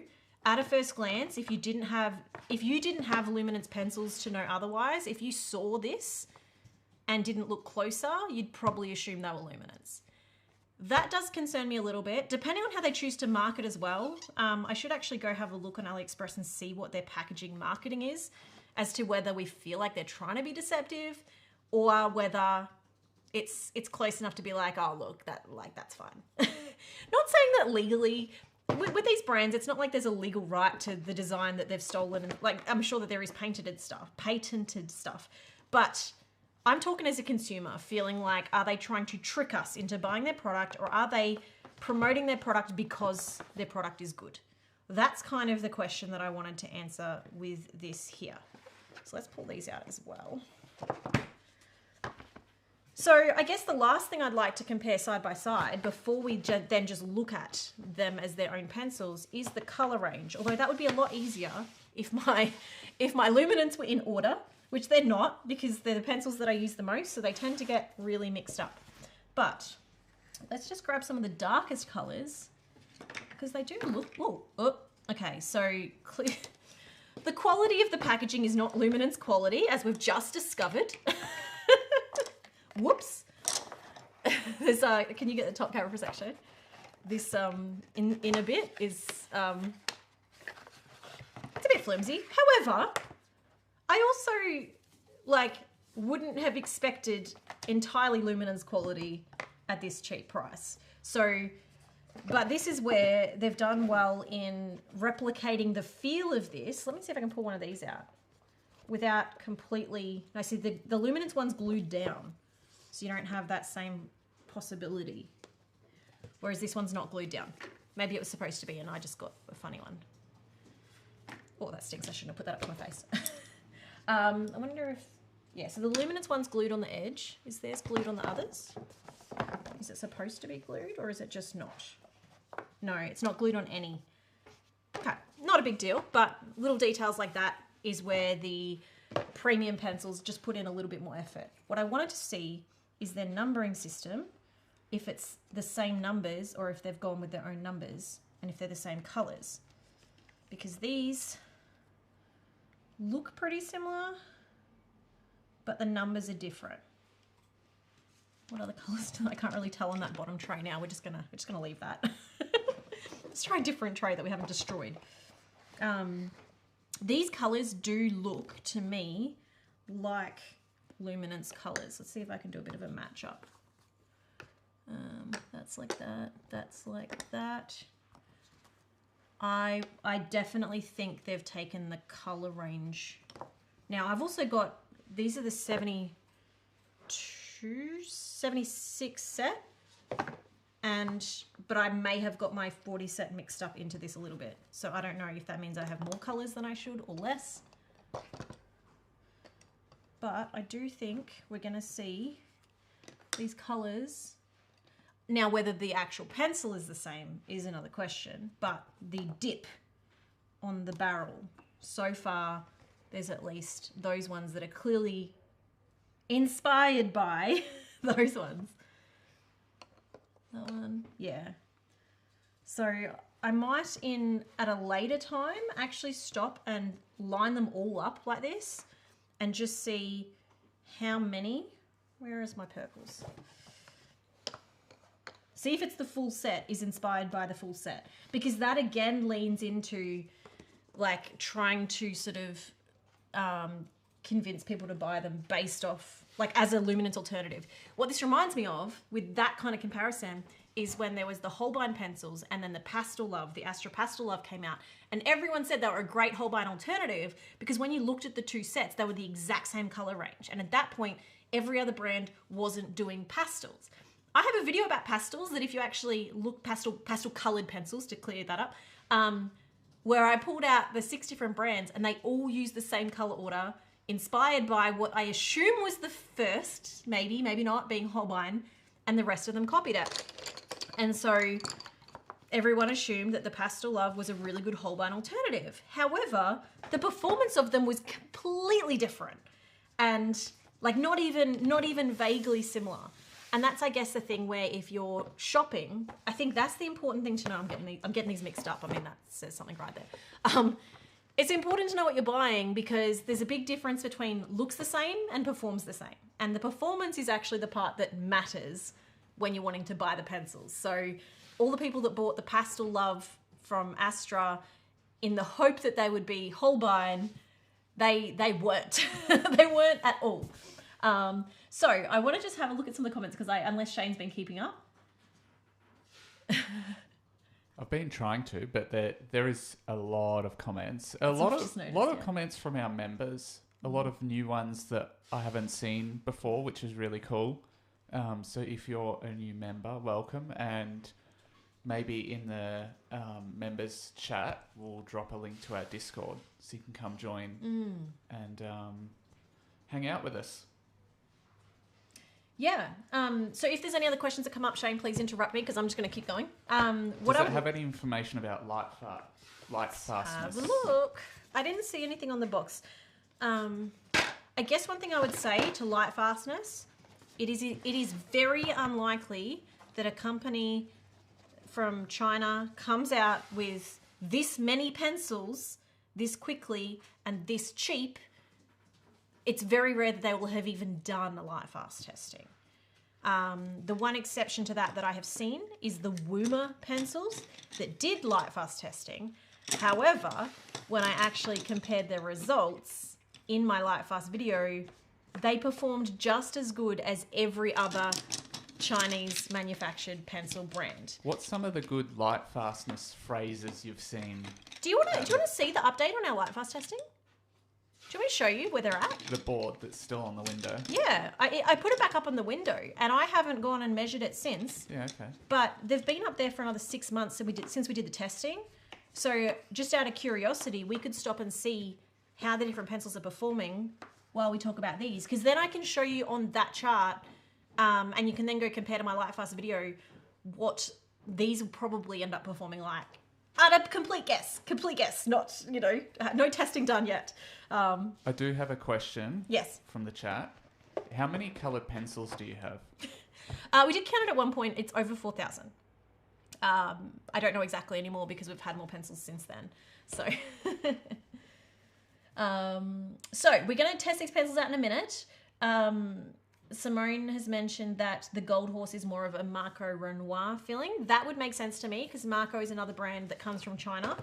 at a first glance, if you didn't have Luminance pencils to know otherwise, if you saw this and didn't look closer, you'd probably assume they were Luminance. That does concern me a little bit, depending on how they choose to market as well. I should actually go have a look on AliExpress and see what their packaging marketing is, as to whether we feel like they're trying to be deceptive or whether it's close enough to be like, oh, look, that's fine. Not saying that legally, with these brands, it's not like there's a legal right to the design that they've stolen. And like, I'm sure that there is patented stuff, but I'm talking as a consumer, feeling like, are they trying to trick us into buying their product, or are they promoting their product because their product is good? That's kind of the question that I wanted to answer with this here. So let's pull these out as well. So I guess the last thing I'd like to compare side by side before we then just look at them as their own pencils is the color range. Although that would be a lot easier if my Luminance were in order, which they're not, because they're the pencils that I use the most, so they tend to get really mixed up. But let's just grab some of the darkest colors, because they do look, okay, so the quality of the packaging is not Luminance quality, as we've just discovered. Whoops. There's can you get the top camera for a section? This in a bit is it's a bit flimsy. However, I also wouldn't have expected entirely Luminance quality at this cheap price. So, but this is where they've done well in replicating the feel of this. Let me see if I can pull one of these out without completely, no, see the Luminance one's glued down. So you don't have that same possibility. Whereas this one's not glued down. Maybe it was supposed to be and I just got a funny one. Oh, that stinks. I shouldn't have put that up to my face. I wonder if, yeah, so the Luminance one's glued on the edge. Is theirs glued on the others? Is it supposed to be glued or is it just not? No, it's not glued on any. Okay, not a big deal, but little details like that is where the premium pencils just put in a little bit more effort. What I wanted to see is their numbering system, if it's the same numbers or if they've gone with their own numbers and if they're the same colors. Because these look pretty similar, but the numbers are different. What other colors do I can't really tell on that bottom tray now. We're just gonna leave that. Let's try a different tray that we haven't destroyed. These colors do look to me like Luminance colors. Let's see if I can do a bit of a match up. That's like that. That's like that. I definitely think they've taken the color range. Now I've also got, these are the 76 set, but I may have got my 40 set mixed up into this a little bit. So I don't know if that means I have more colors than I should or less. But I do think we're gonna see these colors. Now, whether the actual pencil is the same is another question, but the dip on the barrel, so far, there's at least those ones that are clearly inspired by those ones. That one, yeah. So I might, at a later time, actually stop and line them all up like this and just see how many, where is my purples? See if it's the full set is inspired by the full set, because that again leans into like trying to sort of convince people to buy them based off, like as a Luminance alternative. What this reminds me of with that kind of comparison is when there was the Holbein pencils and then the Pastel Love, the Astra Pastel Love came out, and everyone said they were a great Holbein alternative because when you looked at the two sets, they were the exact same color range. And at that point, every other brand wasn't doing pastels. I have a video about pastels that if you actually look, pastel colored pencils, to clear that up, where I pulled out the 6 different brands and they all use the same color order, inspired by what I assume was the first, maybe not, being Holbein, and the rest of them copied it. And so everyone assumed that the Pastel Love was a really good Holbein alternative. However, the performance of them was completely different and like not even vaguely similar. And that's, I guess, the thing where if you're shopping, I think that's the important thing to know. I'm getting these mixed up. I mean, that says something right there. It's important to know what you're buying because there's a big difference between looks the same and performs the same. And the performance is actually the part that matters when you're wanting to buy the pencils. So all the people that bought the Pastel Love from Astra in the hope that they would be Holbein, they weren't. They weren't at all. So I want to just have a look at some of the comments because unless Shane's been keeping up. I've been trying to, but there is a lot of comments. A That's lot what I've just noticed, of comments from our members. A lot of new ones that I haven't seen before, which is really cool. So if you're a new member, welcome. And maybe in the members chat, we'll drop a link to our Discord so you can come join and hang out with us. Yeah. So if there's any other questions that come up, Shane, please interrupt me because I'm just going to keep going. Does it have any information about light fastness? Have a look. I didn't see anything on the box. I guess one thing I would say to light fastness, it is very unlikely that a company from China comes out with this many pencils this quickly and this cheap. It's very rare that they will have even done a light fast testing. The one exception to that I have seen is the Woomer pencils that did light fast testing. However, when I actually compared their results in my light fast video, they performed just as good as every other Chinese manufactured pencil brand. What's some of the good light fastness phrases you've seen? Do you want to see the update on our light fast testing? Do you want me to show you where they're at? The board that's still on the window. Yeah, I put it back up on the window, and I haven't gone and measured it since. Yeah, okay. But they've been up there for another 6 months since we did the testing. So just out of curiosity, we could stop and see how the different pencils are performing while we talk about these, because then I can show you on that chart, and you can then go compare to my light fast video what these will probably end up performing like A complete guess. Not, you know, no testing done yet. I do have a question. Yes. From the chat. How many coloured pencils do you have? We did count it at one point. It's over 4,000. I don't know exactly anymore because we've had more pencils since then. So, so we're going to test these pencils out in a minute. Simone has mentioned that the Gold Horse is more of a Marco Renoir feeling. That would make sense to me because Marco is another brand that comes from China.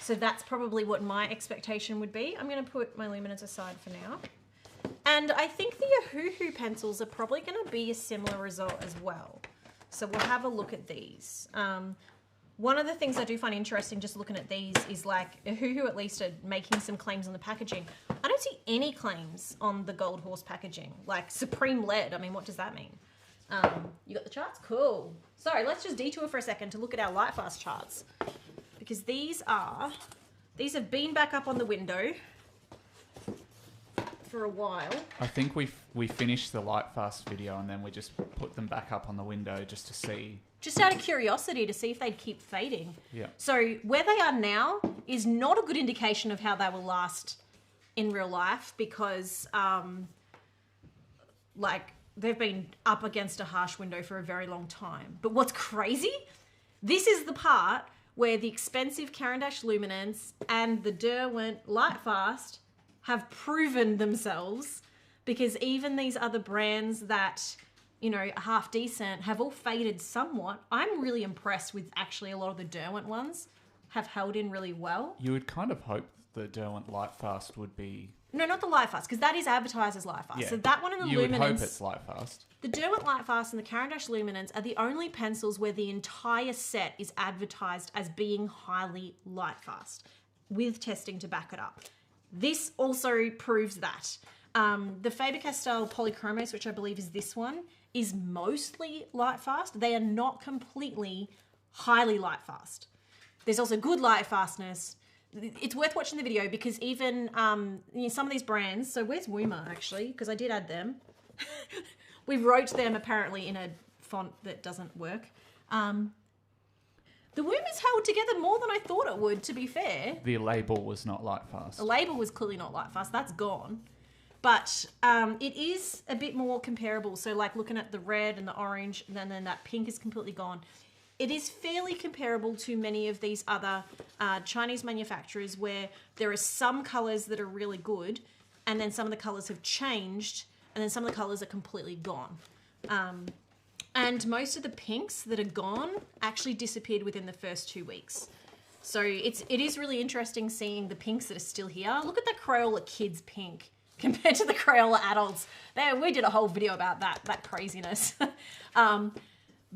So that's probably what my expectation would be. I'm going to put my Luminance aside for now. And I think the Ohuhu pencils are probably going to be a similar result as well. So we'll have a look at these. One of the things I do find interesting just looking at these is like Ohuhu at least are making some claims on the packaging. I don't see any claims on the Gold Horse packaging, like Supreme Lead. I mean, what does that mean? You got the charts? Cool. Sorry, let's just detour for a second to look at our Lightfast charts. Because these have been back up on the window for a while. I think we finished the Lightfast video and then we just put them back up on the window just to see. Just out of curiosity to see if they'd keep fading. Yeah. So where they are now is not a good indication of how they will last in real life because like they've been up against a harsh window for a very long time. But what's crazy? This is the part where the expensive Caran Luminance and the Derwent Lightfast have proven themselves because even these other brands that, you know, are half decent have all faded somewhat. I'm really impressed with actually a lot of the Derwent ones have held in really well. You would kind of hope the Derwent Lightfast would be... No, not the Lightfast, because that is advertised as Lightfast. Yeah. So that one and the You Luminance... would hope it's Lightfast. The Derwent Lightfast and the Caran Luminance are the only pencils where the entire set is advertised as being highly Lightfast, with testing to back it up. This also proves that. The Faber-Castell Polychromos, which I believe is this one, is mostly Lightfast. They are not completely highly Lightfast. There's also good Lightfastness. It's worth watching the video because even you know, some of these brands, so where's Wuma actually? Because I did add them. We wrote them apparently in a font that doesn't work. The Wuma's held together more than I thought it would, to be fair. The label was not Lightfast. The label was clearly not Lightfast. That's gone. But it is a bit more comparable. So like looking at the red and the orange and then that pink is completely gone. It is fairly comparable to many of these other Chinese manufacturers where there are some colours that are really good and then some of the colours have changed and then some of the colours are completely gone. And most of the pinks that are gone actually disappeared within the first 2 weeks. So it is really interesting seeing the pinks that are still here. Look at the Crayola Kids pink compared to the Crayola adults. We did a whole video about that craziness.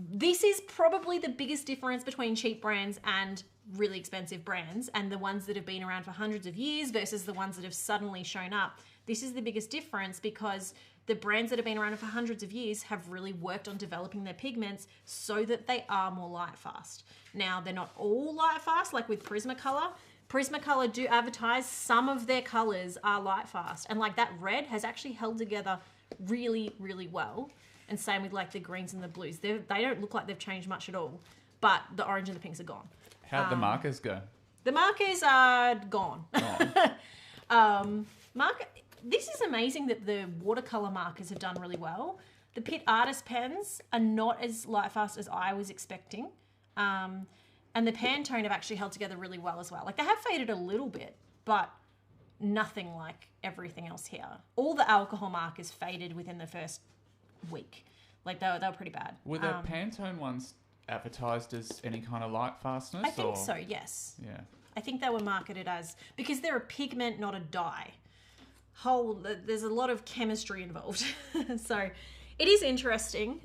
This is probably the biggest difference between cheap brands and really expensive brands and the ones that have been around for hundreds of years versus the ones that have suddenly shown up. This is the biggest difference because the brands that have been around for hundreds of years have really worked on developing their pigments so that they are more Lightfast. Now, they're not all Lightfast, like with Prismacolor. Prismacolor do advertise some of their colors are Lightfast. And like that red has actually held together really, really well. And same with like the greens and the blues. They don't look like they've changed much at all, but the orange and the pinks are gone. How'd the markers go? The markers are gone. This is amazing that the watercolor markers have done really well. The Pitt Artist pens are not as Lightfast as I was expecting. And the Pantone have actually held together really well as well. Like they have faded a little bit, but nothing like everything else here. All the alcohol markers faded within the first week. Like they were pretty bad. Were the Pantone ones advertised as any kind of Lightfastness? I think so, yes. Yeah. I think they were marketed as, because they're a pigment, not a dye. There's a lot of chemistry involved. So it is interesting.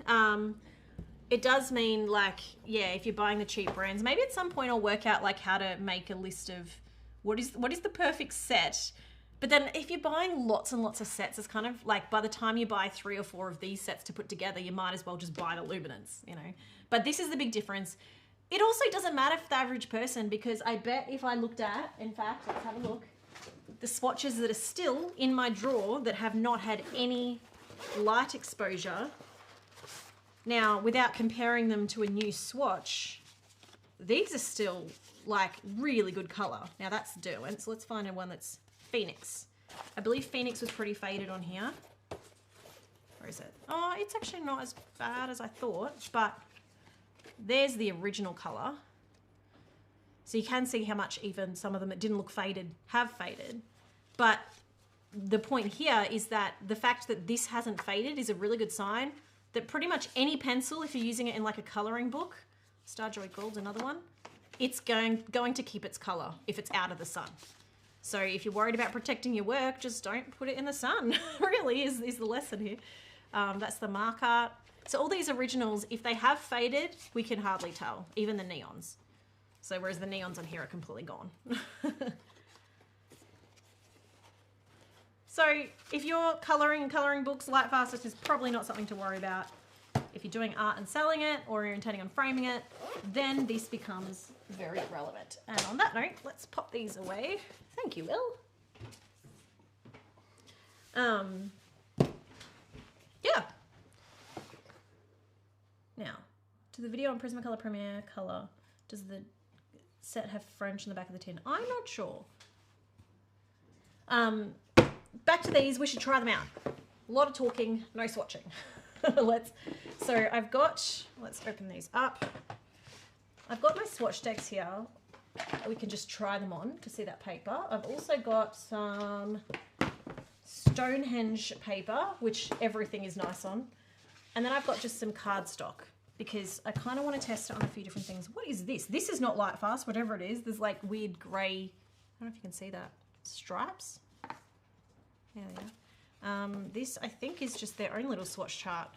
It does mean like, yeah, if you're buying the cheap brands, maybe at some point I'll work out like how to make a list of what is the perfect set. But then if you're buying lots and lots of sets, it's kind of like by the time you buy 3 or 4 of these sets to put together, you might as well just buy the Luminance, you know. But this is the big difference. It also doesn't matter for the average person because I bet if I looked at, in fact, let's have a look, the swatches that are still in my drawer that have not had any light exposure. Now, without comparing them to a new swatch, these are still like really good color. Now that's Derwent, so let's find one that's Phoenix. I believe Phoenix was pretty faded on here. Where is it? Oh, it's actually not as bad as I thought, but there's the original color. So you can see how much even some of them that didn't look faded have faded. But the point here is that the fact that this hasn't faded is a really good sign that pretty much any pencil, if you're using it in like a coloring book, Starjoy Gold's another one, it's going to keep its color if it's out of the sun. So if you're worried about protecting your work, just don't put it in the sun, really, is the lesson here. That's the mark art. So all these originals, if they have faded, we can hardly tell, even the neons. So whereas the neons on here are completely gone. So if you're colouring books, light fastest is probably not something to worry about. If you're doing art and selling it, or you're intending on framing it, then this becomes very relevant. And on that note, let's pop these away. Thank you, Will. Yeah. Now, to the video on Prismacolor Premiere Color, does the set have French in the back of the tin? I'm not sure. Back to these, we should try them out. A lot of talking, no swatching. So I've got, let's open these up. I've got my swatch decks here. We can just try them on to see that paper. I've also got some Stonehenge paper, which everything is nice on. And then I've got just some cardstock because I kind of want to test it on a few different things. What is this? This is not light fast, whatever it is. There's like weird grey, I don't know if you can see that, stripes. Yeah, yeah. This, I think, is just their own little swatch chart.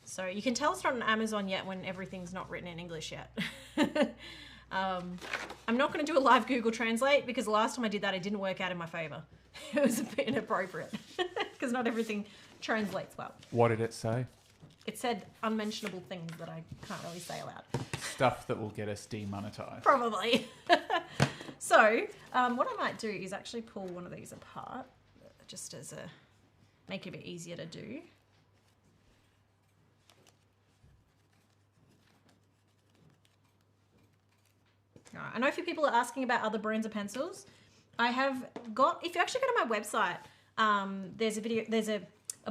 So you can tell it's not on Amazon yet when everything's not written in English yet. I'm not going to do a live Google Translate because the last time I did that, it didn't work out in my favour. It was a bit inappropriate because not everything translates well. What did it say? It said unmentionable things that I can't really say aloud. Stuff that will get us demonetized. Probably. So what I might do is actually pull one of these apart just as a, make it a bit easier to do. All right. I know a few people are asking about other brands of pencils. I have got, if you actually go to my website, there's a video, there's a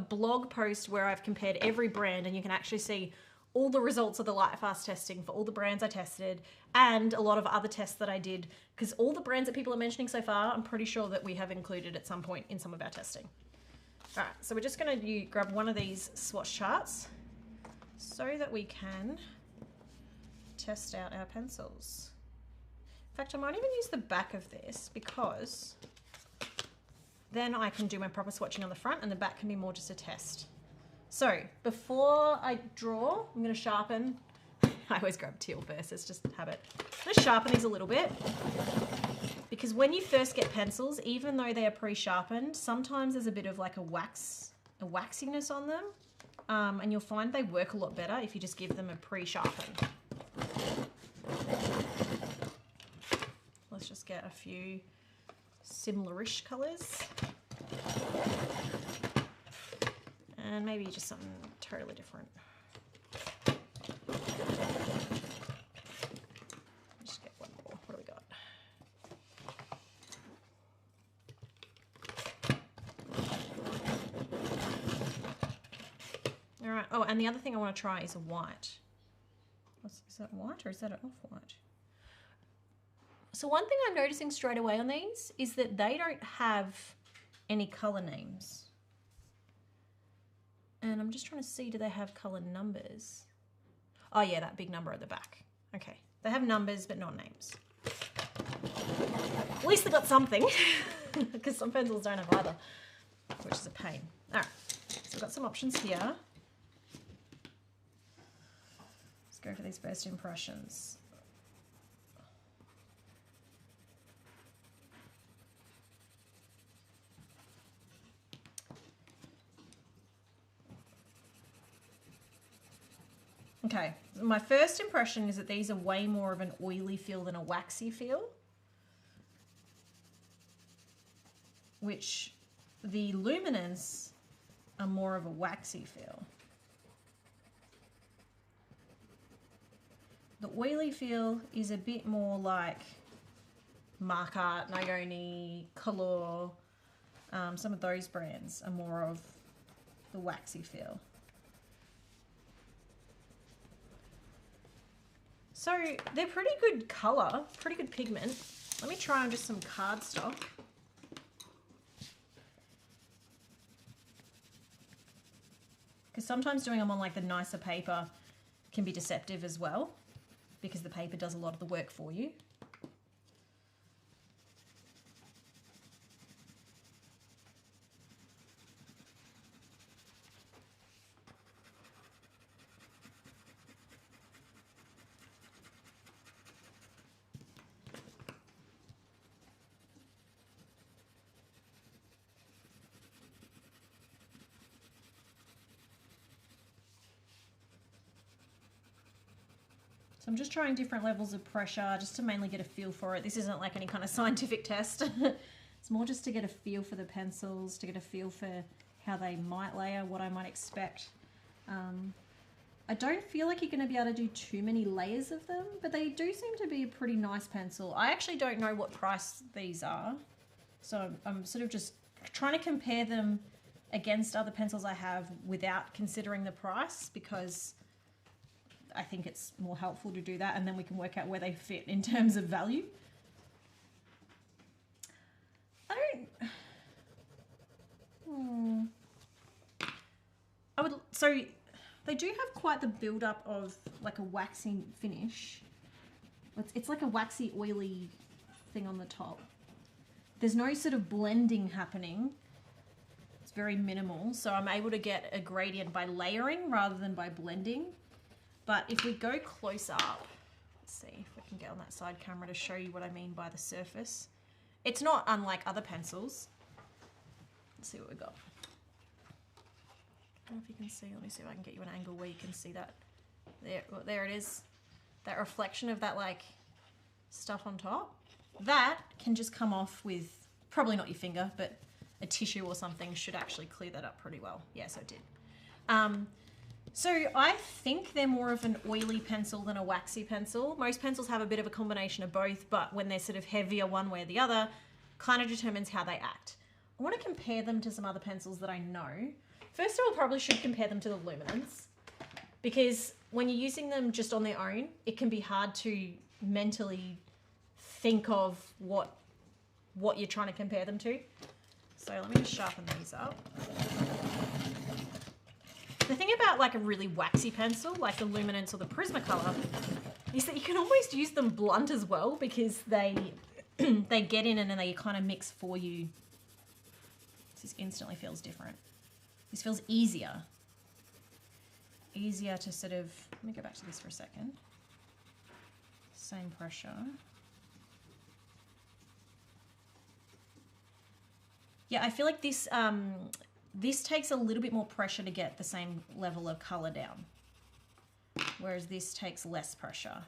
blog post where I've compared every brand and you can actually see all the results of the Lightfast testing for all the brands I tested and a lot of other tests that I did, because all the brands that people are mentioning so far, I'm pretty sure that we have included at some point in some of our testing. All right, so we're just going to grab one of these swatch charts so that we can test out our pencils. In fact, I might even use the back of this because then I can do my proper swatching on the front and the back can be more just a test. So before I draw, I'm going to sharpen. I always grab teal first, it's just habit. I'm going to sharpen these a little bit because when you first get pencils, even though they are pre-sharpened, sometimes there's a bit of like a waxiness on them, and you'll find they work a lot better if you just give them a pre-sharpen. Let's just get a few similar-ish colours. And maybe just something totally different. Just get one more. What do we got? All right. Oh, and the other thing I want to try is a white. Is that white or is that an off-white? So one thing I'm noticing straight away on these is that they don't have any color names. And I'm just trying to see, do they have color numbers? Oh yeah, that big number at the back. Okay, they have numbers, but not names. At least they got something, because some pencils don't have either, which is a pain. All right, so we've got some options here. Let's go for these first impressions. Okay, my first impression is that these are way more of an oily feel than a waxy feel, which the Luminance are more of a waxy feel. The oily feel is a bit more like Mark Art, Nayoni, Color. Some of those brands are more of the waxy feel. So they're pretty good colour, pretty good pigment. Let me try on just some cardstock. Because sometimes doing them on like the nicer paper can be deceptive as well, because the paper does a lot of the work for you. So I'm just trying different levels of pressure just to mainly get a feel for it. This isn't like any kind of scientific test. It's more just to get a feel for the pencils, to get a feel for how they might layer, what I might expect. I don't feel like you're going to be able to do too many layers of them, but they do seem to be a pretty nice pencil. I actually don't know what price these are, so I'm sort of just trying to compare them against other pencils I have without considering the price, because I think it's more helpful to do that, and then we can work out where they fit in terms of value. So they do have quite the build-up of like a waxing finish. It's like a waxy, oily thing on the top. There's no sort of blending happening. It's very minimal, so I'm able to get a gradient by layering rather than by blending. But if we go close up, let's see if we can get on that side camera to show you what I mean by the surface. It's not unlike other pencils. Let's see what we got. I don't know if you can see. Let me see if I can get you an angle where you can see that. There it is. That reflection of that like stuff on top. That can just come off with, probably not your finger, but a tissue or something should actually clear that up pretty well. Yes, I did. So I think they're more of an oily pencil than a waxy pencil. Most pencils have a bit of a combination of both, but when they're sort of heavier one way or the other, kind of determines how they act. I want to compare them to some other pencils that I know. First of all, probably should compare them to the Luminance, because when you're using them just on their own, it can be hard to mentally think of what you're trying to compare them to. So let me just sharpen these up. The thing about like a really waxy pencil, like the Luminance or the Prismacolor, is that you can almost use them blunt as well, because they they get in and then they kind of mix for you. This instantly feels different. This feels easier. Easier to sort of, let me go back to this for a second. Same pressure. Yeah, I feel like this this takes a little bit more pressure to get the same level of color down, whereas this takes less pressure.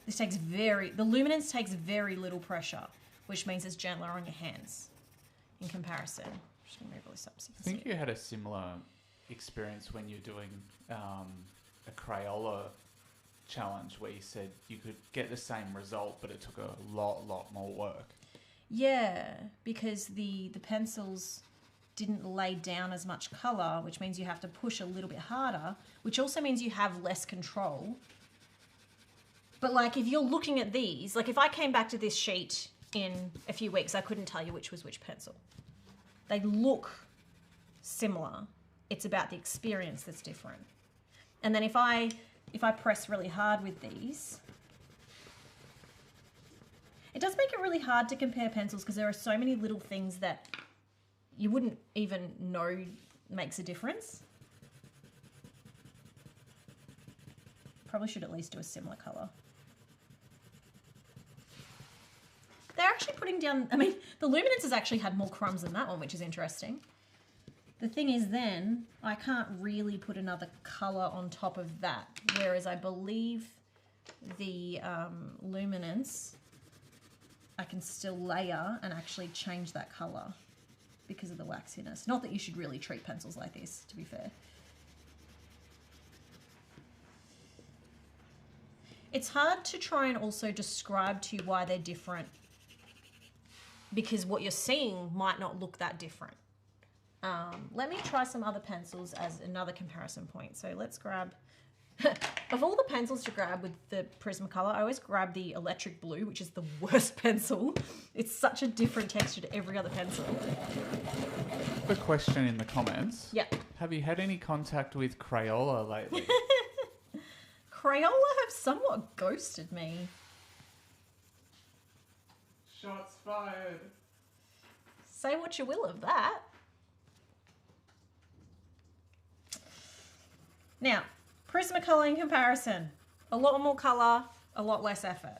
This takes the Luminance takes very little pressure, which means it's gentler on your hands in comparison. I'm just gonna move all this up so you can see. I think you had a similar experience when you're doing a Crayola challenge, where you said you could get the same result, but it took a lot more work. Yeah, because the pencils didn't lay down as much color, which means you have to push a little bit harder, which also means you have less control. But like if you're looking at these, like if I came back to this sheet in a few weeks, I couldn't tell you which was which pencil. They look similar. It's about the experience that's different. And then if I press really hard with these, it does make it really hard to compare pencils, because there are so many little things that you wouldn't even know makes a difference. Probably should at least do a similar color. They're actually putting down, I mean, the Luminance has actually had more crumbs than that one, which is interesting. The thing is then, I can't really put another color on top of that, whereas I believe the Luminance, I can still layer and actually change that color because of the waxiness. Not that you should really treat pencils like this, to be fair. It's hard to try and also describe to you why they're different because what you're seeing might not look that different. Let me try some other pencils as another comparison point. So let's grab, of all the pencils to grab with the Prismacolor, I always grab the electric blue, which is the worst pencil. It's such a different texture to every other pencil. A question in the comments. Yeah. Have you had any contact with Crayola lately? Crayola have somewhat ghosted me. Shots fired. Say what you will of that. Now, Prismacolor in comparison. A lot more colour, a lot less effort.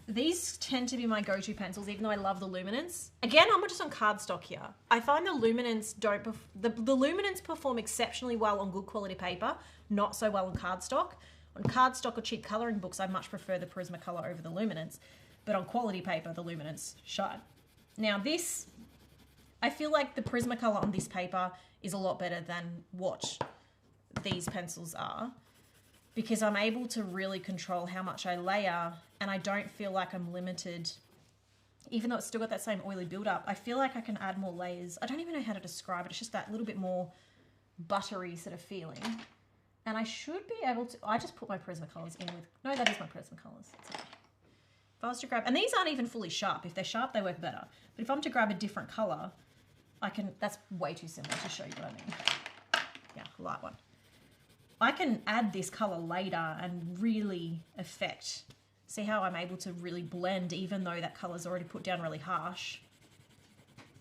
These tend to be my go-to pencils, even though I love the Luminance. Again, I'm just on cardstock here. I find the Luminance the Luminance perform exceptionally well on good quality paper, not so well on cardstock. On cardstock or cheap colouring books, I much prefer the Prismacolor over the Luminance, but on quality paper, the Luminance shine. Now this, I feel like the Prismacolor on this paper is a lot better than what these pencils are, because I'm able to really control how much I layer and I don't feel like I'm limited. Even though it's still got that same oily build-up, I feel like I can add more layers. I don't even know how to describe it. It's just that little bit more buttery sort of feeling. And I should be able to, I just put my Prismacolors in with, no, that is my Prismacolors. Okay. If I was to grab, and these aren't even fully sharp. If they're sharp, they work better. But if I'm to grab a different color, I can, that's way too simple to show you what I mean. Yeah, light one. I can add this color later and really affect, see how I'm able to really blend even though that color's already put down really harsh.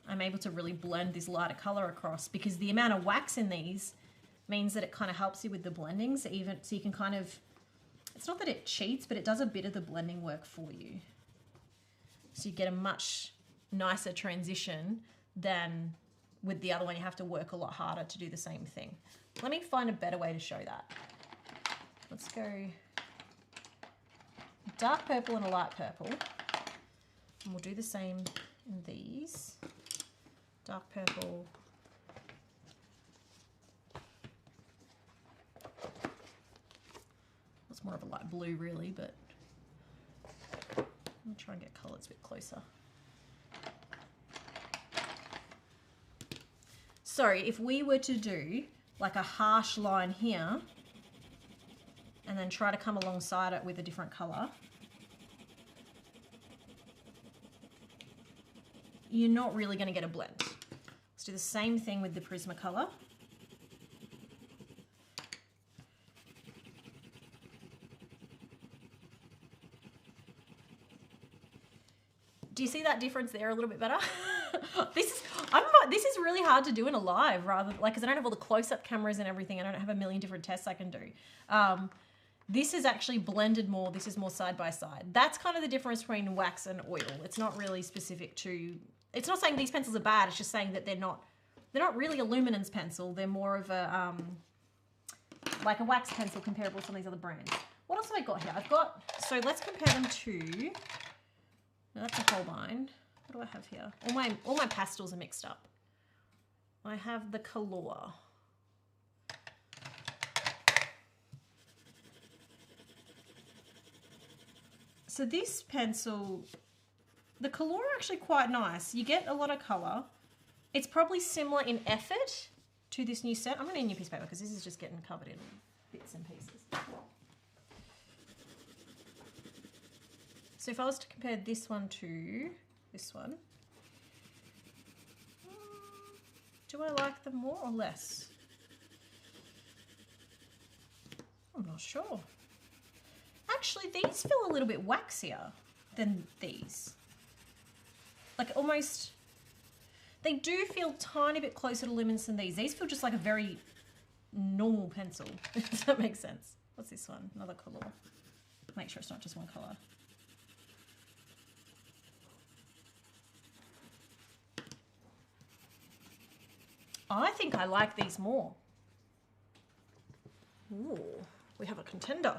I'm able to really blend this lighter color across because the amount of wax in these means that it kind of helps you with the blending. So even, so you can kind of, it's not that it cheats, but it does a bit of the blending work for you. So you get a much nicer transition than with the other one. You have to work a lot harder to do the same thing. Let me find a better way to show that. Let's go dark purple and a light purple. And we'll do the same in these. Dark purple. It's more of a light blue really, but I'm gonna try and get colours a bit closer. So if we were to do like a harsh line here and then try to come alongside it with a different colour, you're not really going to get a blend. Let's do the same thing with the Prismacolor. Do you see that difference there a little bit better? This is really hard to do in a live, rather like because I don't have all the close-up cameras and everything. I don't have a million different tests I can do. This is actually blended more. This is more side by side. That's kind of the difference between wax and oil. It's not really specific to. It's not saying these pencils are bad. It's just saying that they're not really a Luminance pencil. They're more of a like a wax pencil comparable to some of these other brands. What else have I got here? So let's compare them to. Now that's a Holbein. What do I have here? All my pastels are mixed up. I have the Color. So this pencil, the Color are actually quite nice. You get a lot of colour. It's probably similar in effort to this new set. I'm going to need a new piece of paper because this is just getting covered in bits and pieces. So if I was to compare this one to this one, do I like them more or less? I'm not sure. Actually, these feel a little bit waxier than these. Like almost, they do feel a tiny bit closer to Luminance than these. These feel just like a very normal pencil. Does that make sense? What's this one? Another Color. Make sure it's not just one colour. I think I like these more. Ooh, we have a contender.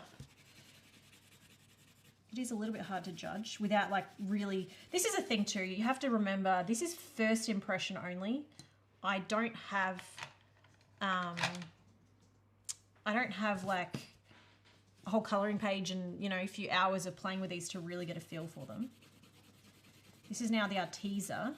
It is a little bit hard to judge without like really, this is a thing too, you have to remember this is first impression only. I don't have I don't have like a whole colouring page and, you know, a few hours of playing with these to really get a feel for them. This is now the Arteza.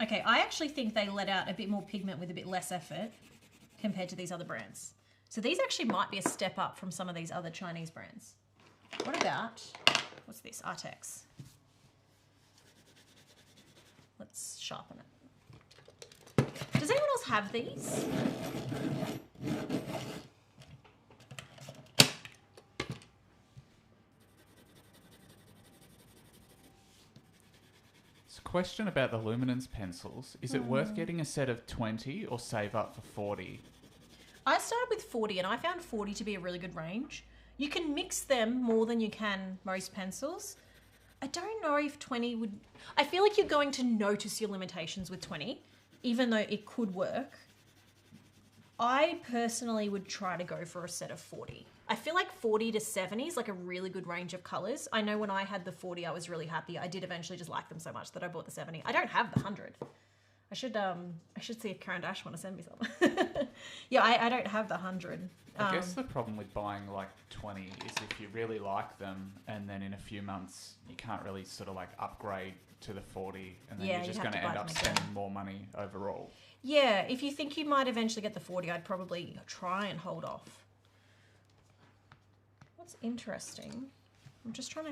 Okay, I actually think they let out a bit more pigment with a bit less effort compared to these other brands. So these actually might be a step up from some of these other Chinese brands. What about, what's this, Artex? Let's sharpen it. Does anyone else have these? Question about the Luminance pencils. Is it worth getting a set of 20 or save up for 40? I started with 40 and I found 40 to be a really good range. You can mix them more than you can most pencils. I don't know if 20 would... I feel like you're going to notice your limitations with 20, even though it could work. I personally would try to go for a set of 40. I feel like 40 to 70 is like a really good range of colours. I know when I had the 40, I was really happy. I did eventually just like them so much that I bought the 70. I don't have the 100. I should see if Caran Dash want to send me some. Yeah, I don't have the 100. I guess the problem with buying like 20 is if you really like them and then in a few months you can't really sort of like upgrade to the 40 and then you're just going to end up spending more money overall. Yeah, if you think you might eventually get the 40, I'd probably try and hold off. What's interesting, I'm trying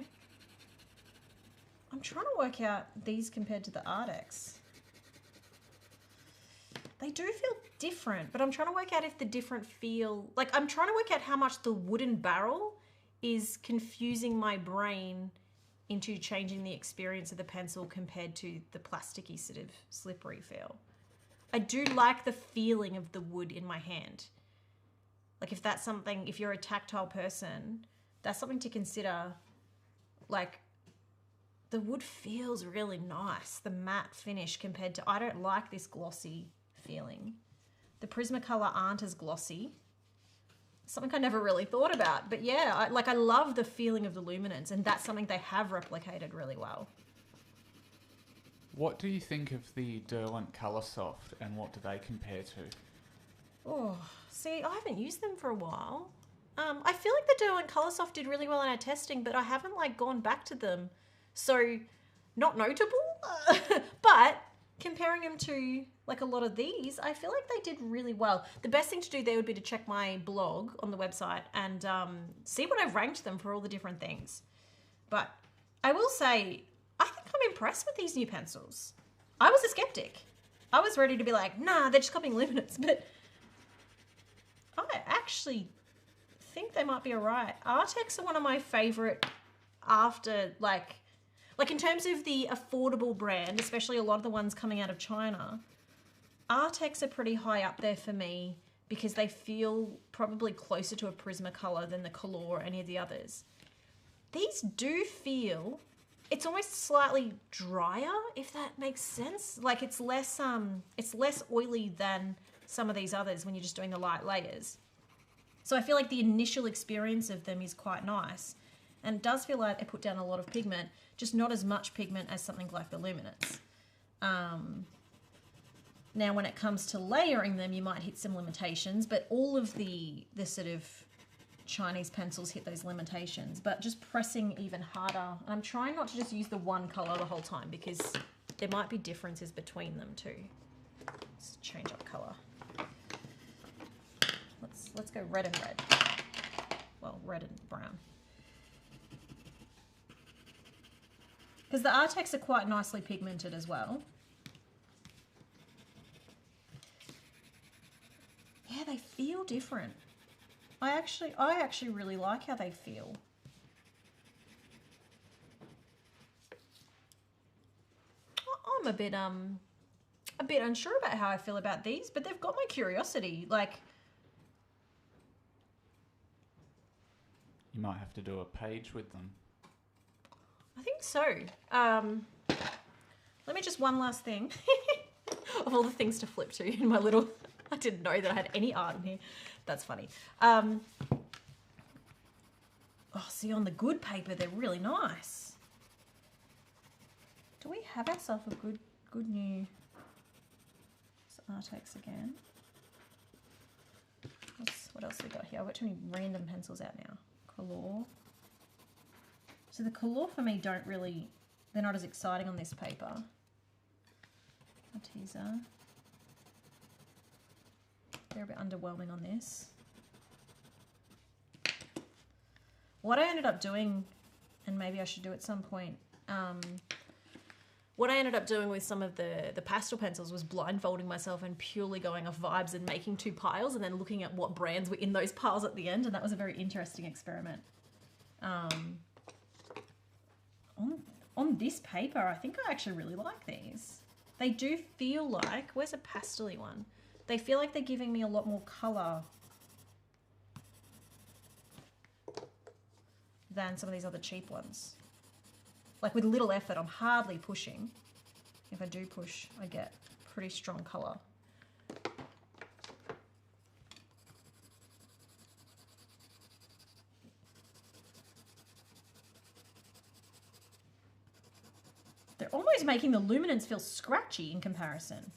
to work out these compared to the Artex. They do feel different, but I'm trying to work out if the different feel, like I'm trying to work out how much the wooden barrel is confusing my brain into changing the experience of the pencil compared to the plasticky sort of slippery feel. I do like the feeling of the wood in my hand. Like if that's something, if you're a tactile person, that's something to consider. Like the wood feels really nice, the matte finish compared to, I don't like this glossy feeling. The Prismacolor aren't as glossy. Something I never really thought about, but yeah, I love the feeling of the Luminance and that's something they have replicated really well. What do you think of the Derwent Colour Soft and what do they compare to? Oh, see, I haven't used them for a while. I feel like the Derwent Colour Soft did really well in our testing, but I haven't like gone back to them. So, not notable, but comparing them to like a lot of these, I feel like they did really well. The best thing to do there would be to check my blog on the website and see what I've ranked them for all the different things. But I will say, I think I'm impressed with these new pencils. I was a skeptic. I was ready to be like, nah, they're just copying Luminance, but I actually think they might be alright. Artex are one of my favourite after, like in terms of the affordable brand, especially a lot of the ones coming out of China, Artex are pretty high up there for me because they feel probably closer to a Prismacolor than the Color or any of the others. These do feel, it's almost slightly drier, if that makes sense. Like it's less oily than some of these others when you're just doing the light layers. So I feel like the initial experience of them is quite nice. And it does feel like they put down a lot of pigment, just not as much pigment as something like the Luminance. Now when it comes to layering them, you might hit some limitations, but all of the sort of Chinese pencils hit those limitations, but just pressing even harder. I'm trying not to just use the one color the whole time because there might be differences between them too. Let's change up color. Let's go red and red. Well, red and brown. Because the Artex are quite nicely pigmented as well. Yeah, they feel different. I actually really like how they feel. I'm a bit unsure about how I feel about these, but they've got my curiosity. Like, you might have to do a page with them. I think so. Let me just one last thing of all the things to flip to in my little. I didn't know that I had any art in here. That's funny. Oh, see, on the good paper, they're really nice. Do we have ourselves a good new Artex again? What else we got here? I've got too many random pencils out now. Color. So the Color for me they're not as exciting on this paper. Arteza. They're a bit underwhelming on this. What I ended up doing, and maybe I should do at some point, what I ended up doing with some of the pastel pencils was blindfolding myself and purely going off vibes and making 2 piles and then looking at what brands were in those piles at the end, and that was a very interesting experiment. On this paper, I think I actually really like these. They do feel like, where's a pastel-y one? They feel like they're giving me a lot more colour than some of these other cheap ones. Like with little effort, I'm hardly pushing. If I do push, I get pretty strong colour. They're almost making the Luminance feel scratchy in comparison.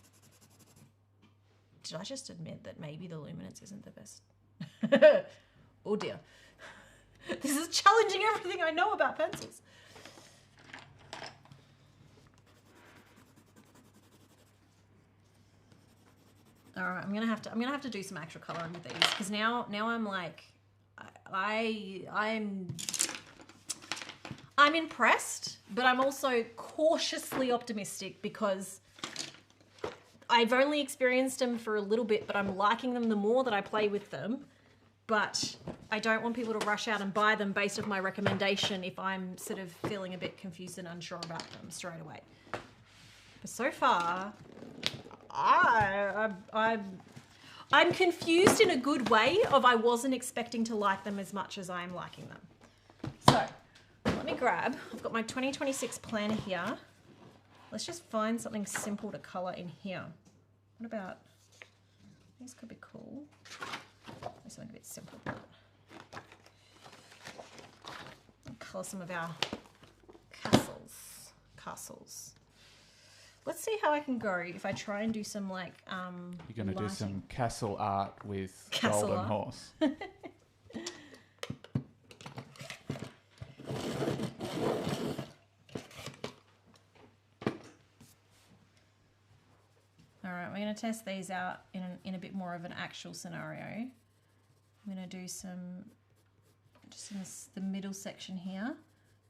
Did I just admit that maybe the Luminance isn't the best? Oh dear. This is challenging everything I know about pencils. All right, I'm gonna have to do some actual coloring with these because now I'm like, I'm impressed, but I'm also cautiously optimistic because I've only experienced them for a little bit, but I'm liking them the more that I play with them. But I don't want people to rush out and buy them based off my recommendation if I'm sort of feeling a bit confused and unsure about them straight away. But so far, I'm confused in a good way of I wasn't expecting to like them as much as I am liking them. So let me grab, I've got my 2026 planner here. Let's just find something simple to colour in here. What about, these could be cool. Something a bit simple. I'll colour some of our castles. Let's see how I can go if I try and do some like You're going to do some castle art with Castle Golden art. Horse. All right, we're going to test these out in a bit more of an actual scenario. I'm going to do some, just in the middle section here,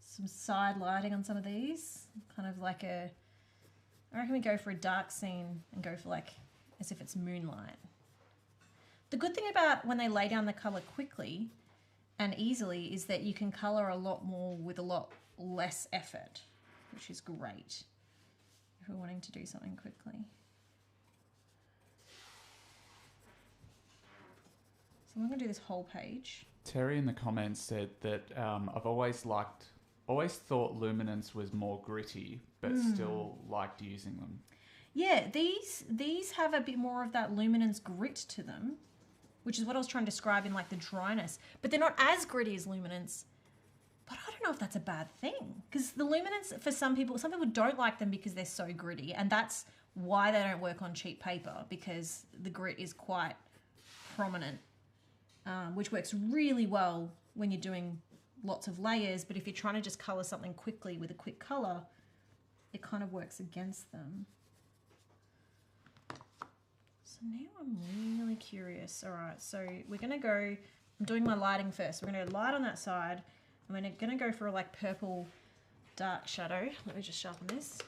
some side lighting on some of these, kind of like I reckon we go for a dark scene and go for like, as if it's moonlight. The good thing about when they lay down the colour quickly and easily is that you can colour a lot more with a lot less effort, which is great if we're wanting to do something quickly. So I'm going to do this whole page. Terry in the comments said that I've always thought Luminance was more gritty, but still liked using them. Yeah, these have a bit more of that Luminance grit to them, which is what I was trying to describe in like the dryness. But they're not as gritty as Luminance. But I don't know if that's a bad thing, because the Luminance, for some people don't like them because they're so gritty, and that's why they don't work on cheap paper, because the grit is quite prominent. Which works really well when you're doing lots of layers, but if you're trying to just colour something quickly with a quick colour, it kind of works against them. So now I'm really curious. All right, so we're going to go, I'm doing my lighting first. We're going to light on that side. I'm going to go for a like purple dark shadow. Let me just sharpen this.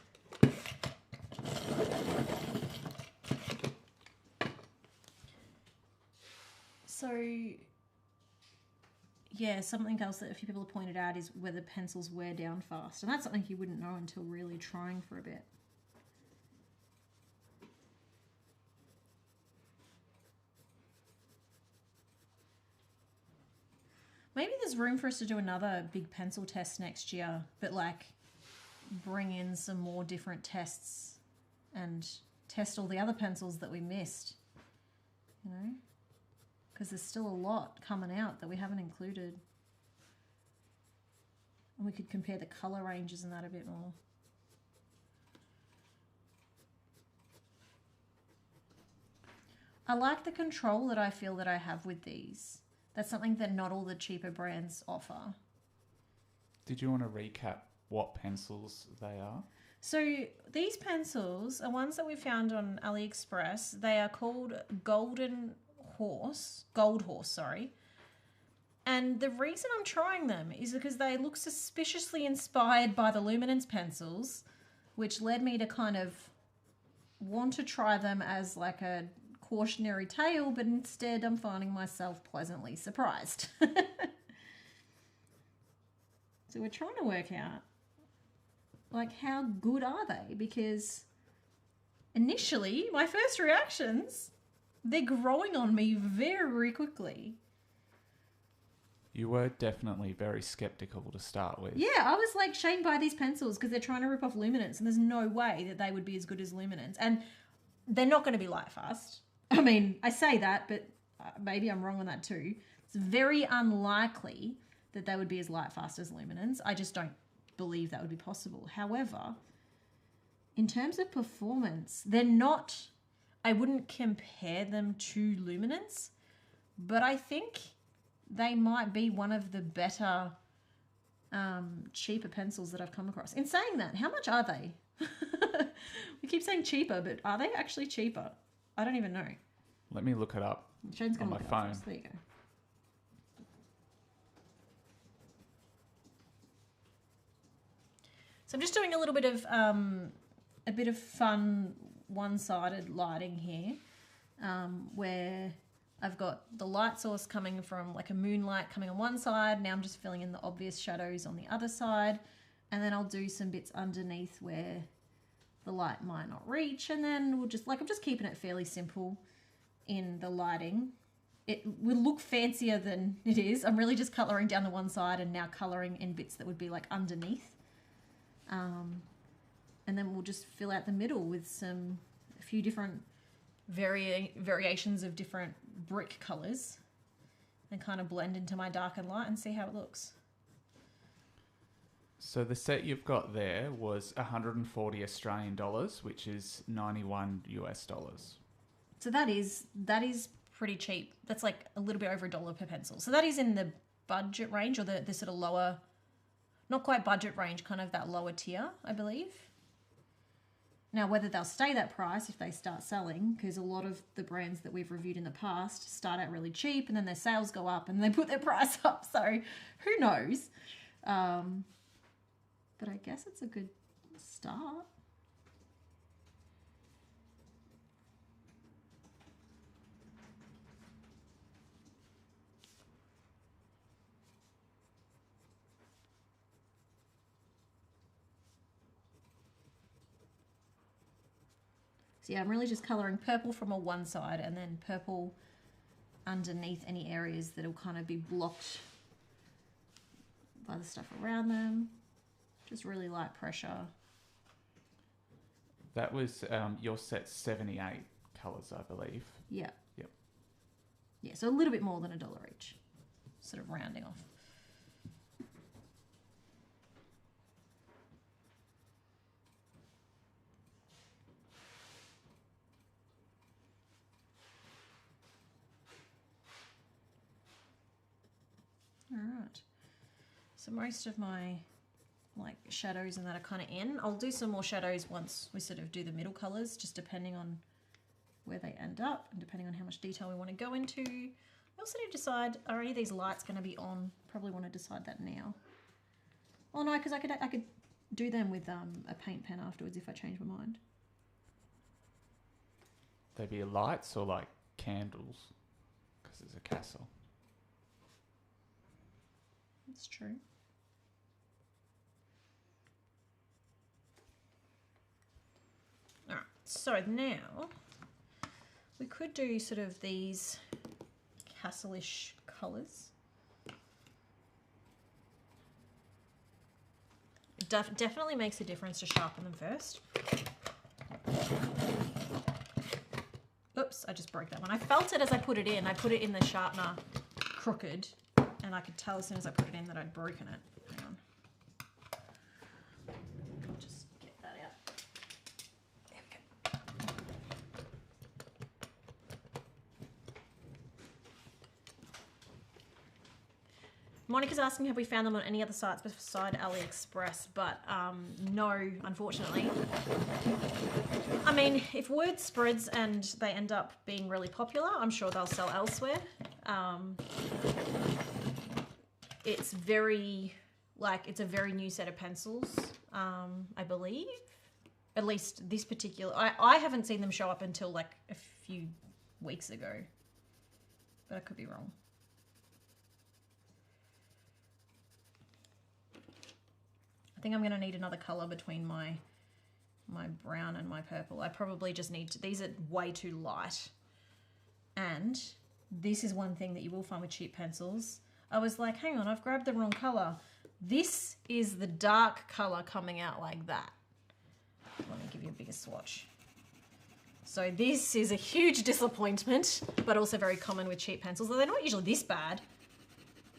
So, yeah, something else that a few people have pointed out is whether pencils wear down fast. And that's something you wouldn't know until really trying for a bit. Maybe there's room for us to do another big pencil test next year, but like bring in some more different tests and test all the other pencils that we missed, you know? Because there's still a lot coming out that we haven't included. And we could compare the colour ranges and that a bit more. I like the control that I feel that I have with these. That's something that not all the cheaper brands offer. Did you want to recap what pencils they are? So these pencils are ones that we found on AliExpress. They are called Gold Horse, sorry. And the reason I'm trying them is because they look suspiciously inspired by the Luminance pencils, which led me to kind of want to try them as like a cautionary tale, but instead I'm finding myself pleasantly surprised. So we're trying to work out, like, how good are they? Because initially, my first reactions, they're growing on me very quickly. You were definitely very skeptical to start with. Yeah, I was like, Shane, buy these pencils because they're trying to rip off Luminance, and there's no way that they would be as good as Luminance. And they're not going to be light fast. I mean, I say that, but maybe I'm wrong on that too. It's very unlikely that they would be as light fast as Luminance. I just don't believe that would be possible. However, in terms of performance, they're not, I wouldn't compare them to Luminance, but I think they might be one of the better cheaper pencils that I've come across. In saying that, how much are they? We keep saying cheaper, but are they actually cheaper? I don't even know. Let me look it up Shane's on gonna my look it up phone. first. There you go. So I'm just doing a little bit of fun one-sided lighting here, where I've got the light source coming from like a moonlight coming on one side. Now I'm just filling in the obvious shadows on the other side, and then I'll do some bits underneath where the light might not reach, and then we'll just, like, I'm just keeping it fairly simple in the lighting. It will look fancier than it is. I'm really just colouring down the one side and now colouring in bits that would be like underneath. And then we'll just fill out the middle with a few different variations of different brick colours and kind of blend into my dark and light and see how it looks. So the set you've got there was 140 Australian dollars, which is 91 US dollars. So that is pretty cheap. That's like a little bit over $1 per pencil. So that is in the budget range, or the sort of lower, not quite budget range, kind of that lower tier, I believe. Now, whether they'll stay that price if they start selling, because a lot of the brands that we've reviewed in the past start out really cheap and then their sales go up and they put their price up. So who knows? But I guess it's a good start. So yeah, I'm really just colouring purple from a one side and then purple underneath any areas that will kind of be blocked by the stuff around them. Just really light pressure. That was your set 78 colours, I believe. Yeah. Yep. Yeah, so a little bit more than $1 each. Sort of rounding off. All right. So most of my like shadows and that are kind of in. I'll do some more shadows once we sort of do the middle colours, just depending on where they end up and depending on how much detail we want to go into. I also need to decide, are any of these lights going to be on? Probably want to decide that now. Oh no, because I could do them with a paint pen afterwards if I change my mind. They be lights or like candles? Because it's a castle. That's true. Alright, so now we could do sort of these castle-ish colours. It definitely makes a difference to sharpen them first. Oops, I just broke that one. I felt it as I put it in. I put it in the sharpener crooked, and I could tell as soon as I put it in that I'd broken it. Hang on. Monica's asking, have we found them on any other sites beside AliExpress? But no, unfortunately. I mean, if word spreads and they end up being really popular, I'm sure they'll sell elsewhere. It's very, it's a very new set of pencils, I believe. At least this particular, I haven't seen them show up until like a few weeks ago. But I could be wrong. I think I'm going to need another color between my brown and my purple. I probably just need to, these are way too light. And this is one thing that you will find with cheap pencils. I was like, hang on, I've grabbed the wrong color. This is the dark color coming out like that. Let me give you a bigger swatch. So this is a huge disappointment, but also very common with cheap pencils. Though they're not usually this bad.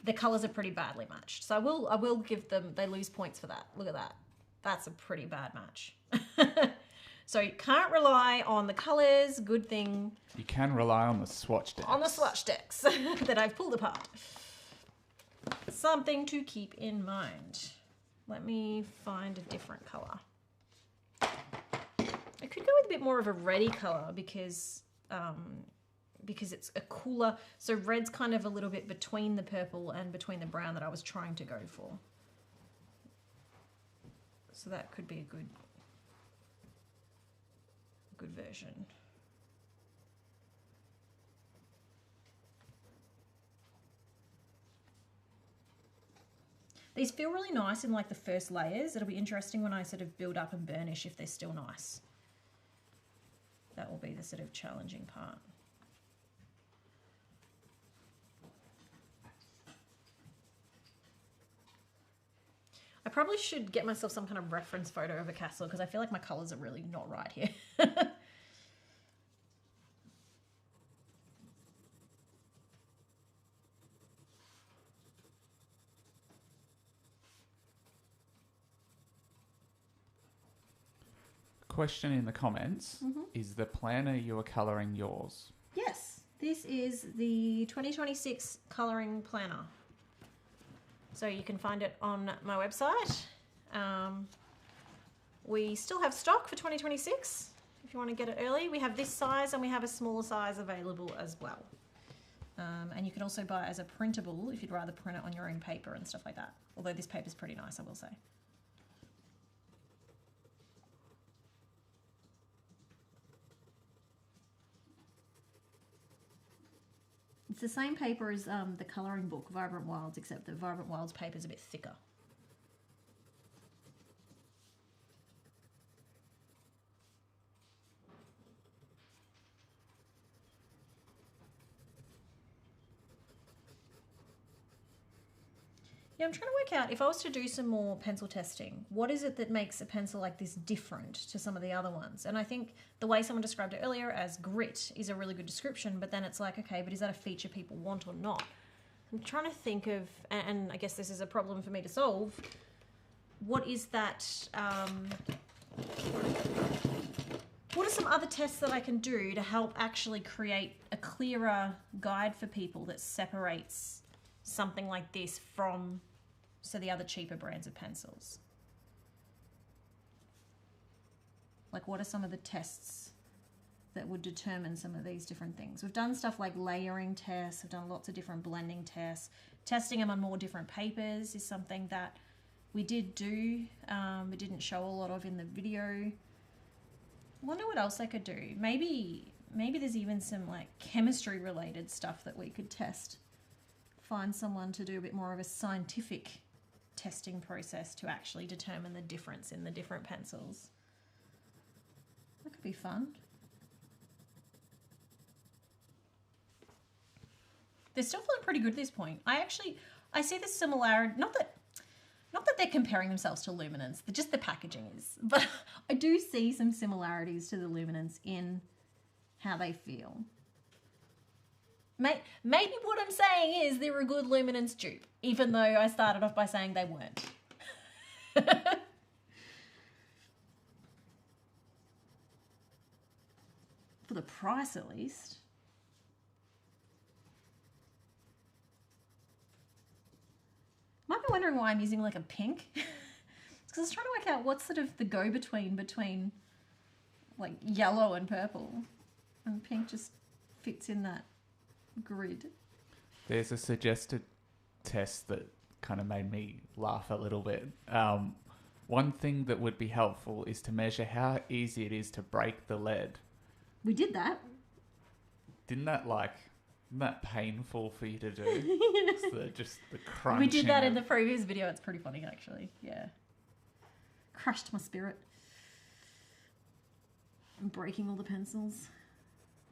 The colors are pretty badly matched. So I will give them, they lose points for that. Look at that. That's a pretty bad match. So you can't rely on the colors. Good thing. You can rely on the swatch decks. On the swatch decks that I've pulled apart. Something to keep in mind. Let me find a different color. I could go with a bit more of a reddy color because it's a cooler, so red's kind of a little bit between the purple and between the brown that I was trying to go for. So that could be a good version. These feel really nice in like the first layers. It'll be interesting when I sort of build up and burnish if they're still nice. That will be the sort of challenging part. I probably should get myself some kind of reference photo of a castle because I feel like my colours are really not right here. Question in the comments, is the planner you are colouring yours? Yes, this is the 2026 colouring planner. So you can find it on my website. We still have stock for 2026 if you want to get it early. We have this size and we have a smaller size available as well. And you can also buy it as a printable if you'd rather print it on your own paper and stuff like that. Although this paper is pretty nice, I will say. It's the same paper as the colouring book, Vibrant Wilds, except the Vibrant Wilds paper is a bit thicker. Yeah, I'm trying to work out, if I was to do some more pencil testing, what is it that makes a pencil like this different to some of the other ones? And I think the way someone described it earlier as grit is a really good description, but then it's like, okay, but is that a feature people want or not? I'm trying to think of, and I guess this is a problem for me to solve, what is that, what are some other tests that I can do to help actually create a clearer guide for people that separates something like this from the other cheaper brands of pencils? Like, what are some of the tests that would determine some of these different things? We've done stuff like layering tests, we've done lots of different blending tests. Testing them on more different papers is something that we did do. We didn't show a lot of in the video. I wonder what else I could do. Maybe there's even some like chemistry related stuff that we could test. Find someone to do a bit more of a scientific testing process to actually determine the difference in the different pencils. That could be fun. They're still feeling pretty good at this point. I see the similarity, not that they're comparing themselves to Luminance, just the packaging is, but I do see some similarities to the Luminance in how they feel. Maybe what I'm saying is they're a good Luminance dupe, even though I started off by saying they weren't. For the price, at least. be wondering why I'm using like a pink. It's because I was trying to work out what's sort of the go-between between like yellow and purple. And pink just fits in that grid. There's a suggested test that kind of made me laugh a little bit. One thing that would be helpful is to measure how easy it is to break the lead. We did that. Isn't that painful for you to do? just the crunching. We did that in the previous video. It's pretty funny, actually. Yeah. Crushed my spirit. I'm breaking all the pencils.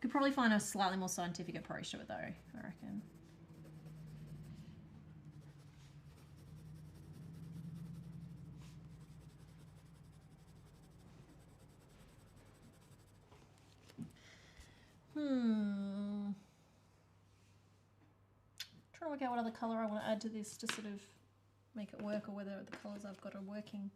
Could probably find a slightly more scientific approach to it, though, I reckon. Trying to work out what other colour I want to add to this to sort of make it work, or whether the colours I've got are working.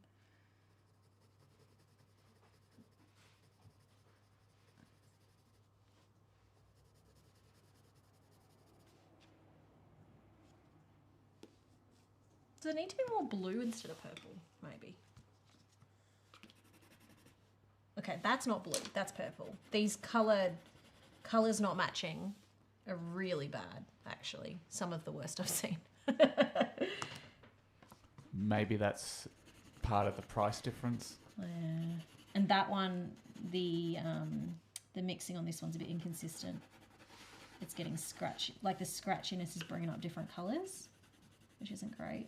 Does it need to be more blue instead of purple? Maybe. Okay, that's not blue. That's purple. These colours not matching are really bad, actually. Some of the worst I've seen. Maybe that's part of the price difference. Yeah. And that one, the mixing on this one's a bit inconsistent. It's getting scratchy. Like the scratchiness is bringing up different colours, which isn't great.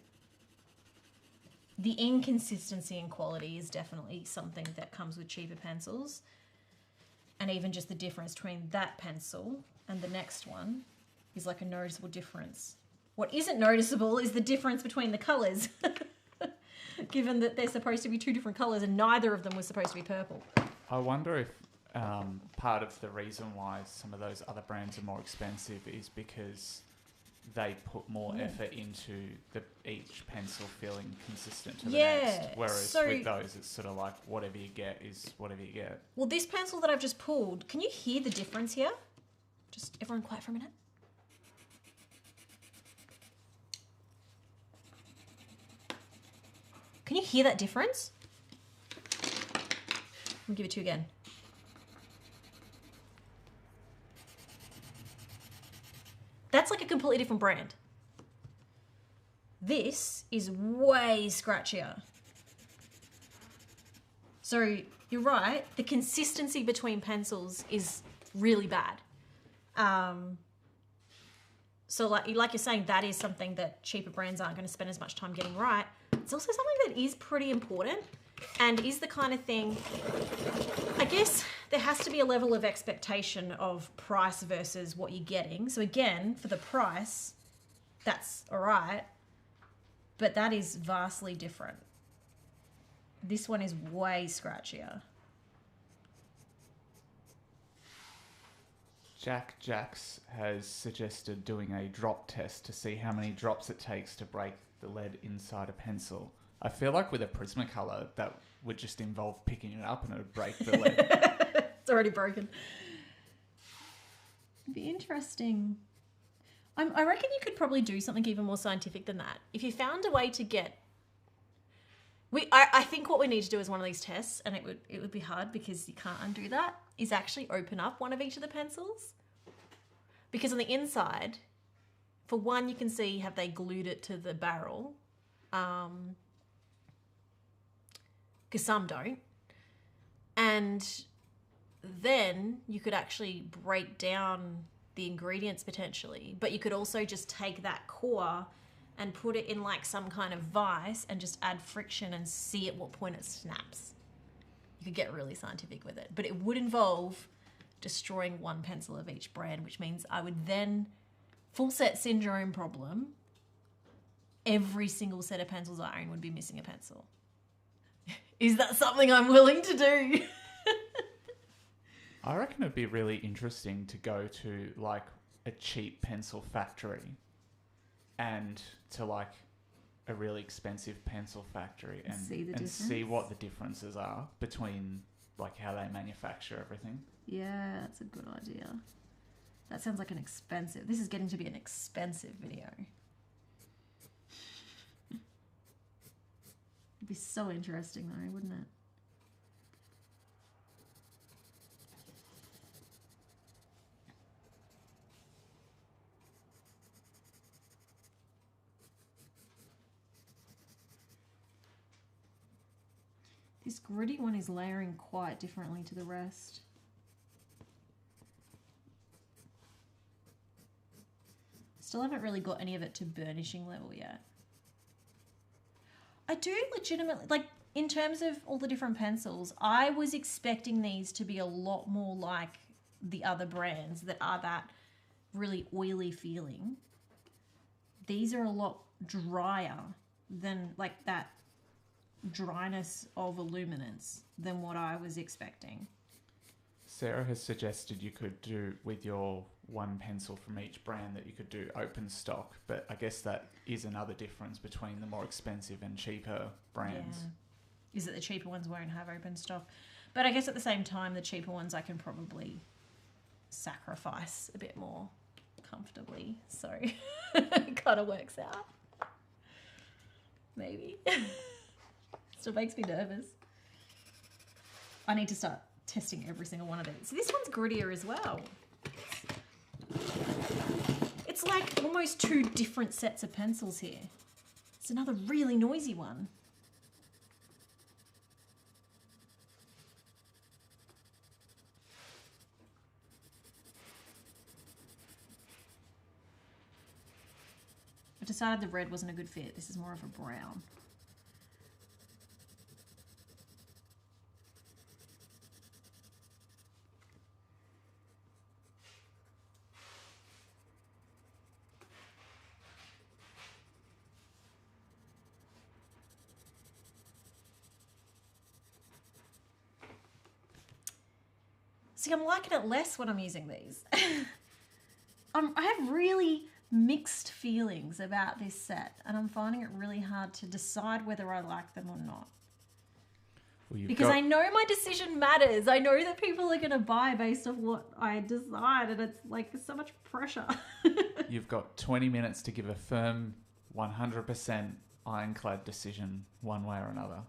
The inconsistency in quality is definitely something that comes with cheaper pencils. And even just the difference between that pencil and the next one is like a noticeable difference. What isn't noticeable is the difference between the colours. Given that they're supposed to be two different colours and neither of them was supposed to be purple. I wonder if part of the reason why some of those other brands are more expensive is because they put more effort into each pencil feeling consistent to the next. Whereas with those, it's sort of like whatever you get is whatever you get. Well, this pencil that I've just pulled, can you hear the difference here? Just everyone quiet for a minute. Can you hear that difference? I'll give it to you again. That's like a completely different brand. This is way scratchier. So you're right, the consistency between pencils is really bad. So like you're saying, that is something that cheaper brands aren't going to spend as much time getting right. It's also something that is pretty important and is the kind of thing, I guess there has to be a level of expectation of price versus what you're getting. So again, for the price, that's all right, but that is vastly different. This one is way scratchier. Jack Jacks has suggested doing a drop test to see how many drops it takes to break the lead inside a pencil. I feel like with a Prismacolor, that would just involve picking it up and it would break the lead. It's already broken. It'd be interesting. I reckon you could probably do something even more scientific than that. If you found a way to get... I think what we need to do is one of these tests, and it would be hard because you can't undo that, is actually open up one of each of the pencils. Because on the inside, for one, you can see have they glued it to the barrel. Because some don't. And then you could actually break down the ingredients potentially, but you could also just take that core and put it in like some kind of vise and just add friction and see at what point it snaps. You could get really scientific with it, but it would involve destroying one pencil of each brand, which means I would then, full set syndrome problem, every single set of pencils I own would be missing a pencil. Is that something I'm willing to do? I reckon it'd be really interesting to go to like a cheap pencil factory and to like a really expensive pencil factory and see what the differences are between like how they manufacture everything. Yeah, that's a good idea. That sounds like this is getting to be an expensive video. be so interesting though, wouldn't it? This gritty one is layering quite differently to the rest. Still haven't really got any of it to burnishing level yet. I do legitimately, like, in terms of all the different pencils, I was expecting these to be a lot more like the other brands that are that really oily feeling. These are a lot drier than, like, that dryness of a Luminance than what I was expecting. Sarah has suggested you could do with your one pencil from each brand that you could do open stock, but I guess that is another difference between the more expensive and cheaper brands. Yeah. Is that the cheaper ones won't have open stock. But I guess at the same time, the cheaper ones I can probably sacrifice a bit more comfortably. So it kind of works out. Maybe. Still makes me nervous. I need to start testing every single one of these. So this one's grittier as well. It's like almost two different sets of pencils here. It's another really noisy one. I decided the red wasn't a good fit. This is more of a brown. See, I'm liking it less when I'm using these. I have really mixed feelings about this set, and I'm finding it really hard to decide whether I like them or not. Well, because I know my decision matters. I know that people are going to buy based off what I decide, and it's like so much pressure. You've got 20 minutes to give a firm 100% ironclad decision one way or another.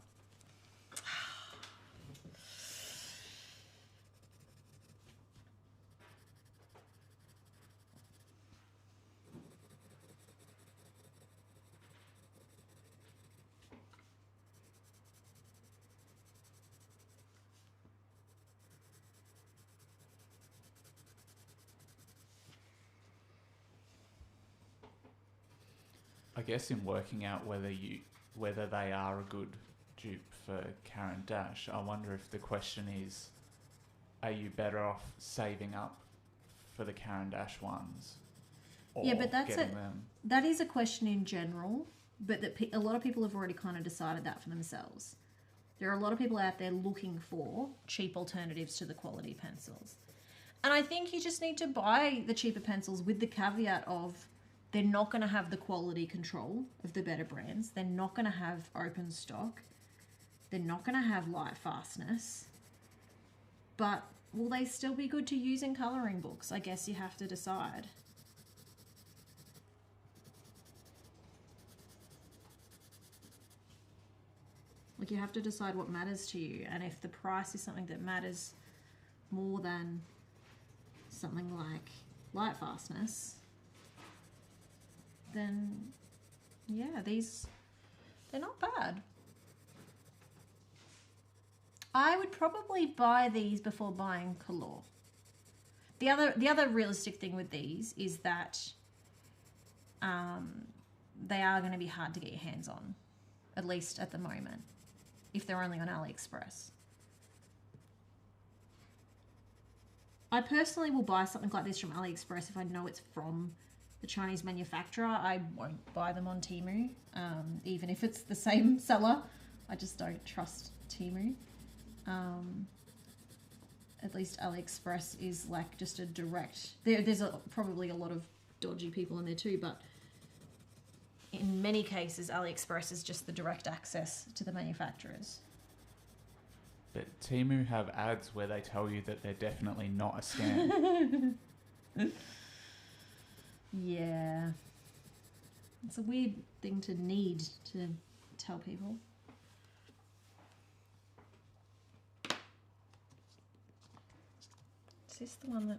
I guess in working out whether they are a good dupe for Caran Dash, I wonder if the question is, are you better off saving up for the Caran Dash ones, or yeah, but getting them? That is a question in general, but that a lot of people have already kind of decided that for themselves. There are a lot of people out there looking for cheap alternatives to the quality pencils, and I think you just need to buy the cheaper pencils with the caveat of they're not going to have the quality control of the better brands. They're not going to have open stock. They're not going to have light fastness. But will they still be good to use in colouring books? I guess you have to decide. Like, you have to decide what matters to you. And if the price is something that matters more than something like light fastness, then yeah, they're not bad. I would probably buy these before buying Color. The other realistic thing with these is that they are going to be hard to get your hands on, at least at the moment, if they're only on AliExpress. I personally will buy something like this from AliExpress if I know it's from the Chinese manufacturer. I won't buy them on Temu, even if it's the same seller. I just don't trust Temu. At least AliExpress is like just a direct... There's probably a lot of dodgy people in there too, but in many cases AliExpress is just the direct access to the manufacturers. But Temu have ads where they tell you that they're definitely not a scam. Yeah. It's a weird thing to need to tell people. this the one that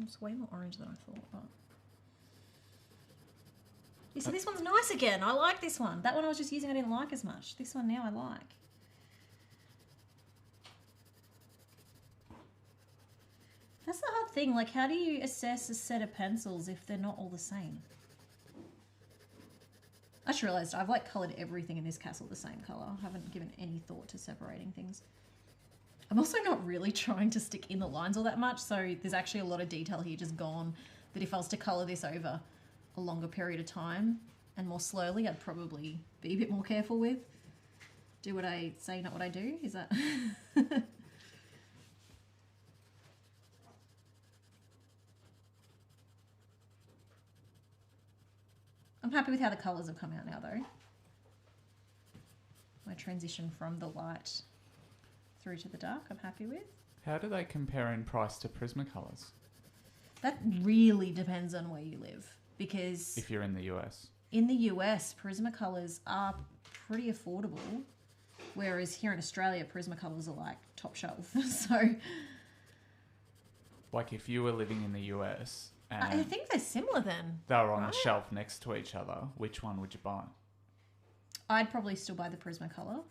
was way more orange than I thought? But... You see, this one's nice again. I like this one. That one I was just using I didn't like as much. This one now I like. That's the hard thing. Like, how do you assess a set of pencils if they're not all the same? I just realised I've like coloured everything in this castle the same colour. I haven't given any thought to separating things. I'm also not really trying to stick in the lines all that much, so there's actually a lot of detail here just gone that if I was to colour this over a longer period of time and more slowly, I'd probably be a bit more careful with. Do what I say, not what I do. Is that... I'm happy with how the colours have come out now though. My transition from the light through to the dark, I'm happy with. How do they compare in price to Prismacolors? That really depends on where you live, because If you're in the US. in the US, Prismacolors are pretty affordable, whereas here in Australia, Prismacolors are like top shelf. So Like if you were living in the US and I think they're similar then. they were on right? a shelf next to each other, which one would you buy? I'd probably still buy the Prismacolor.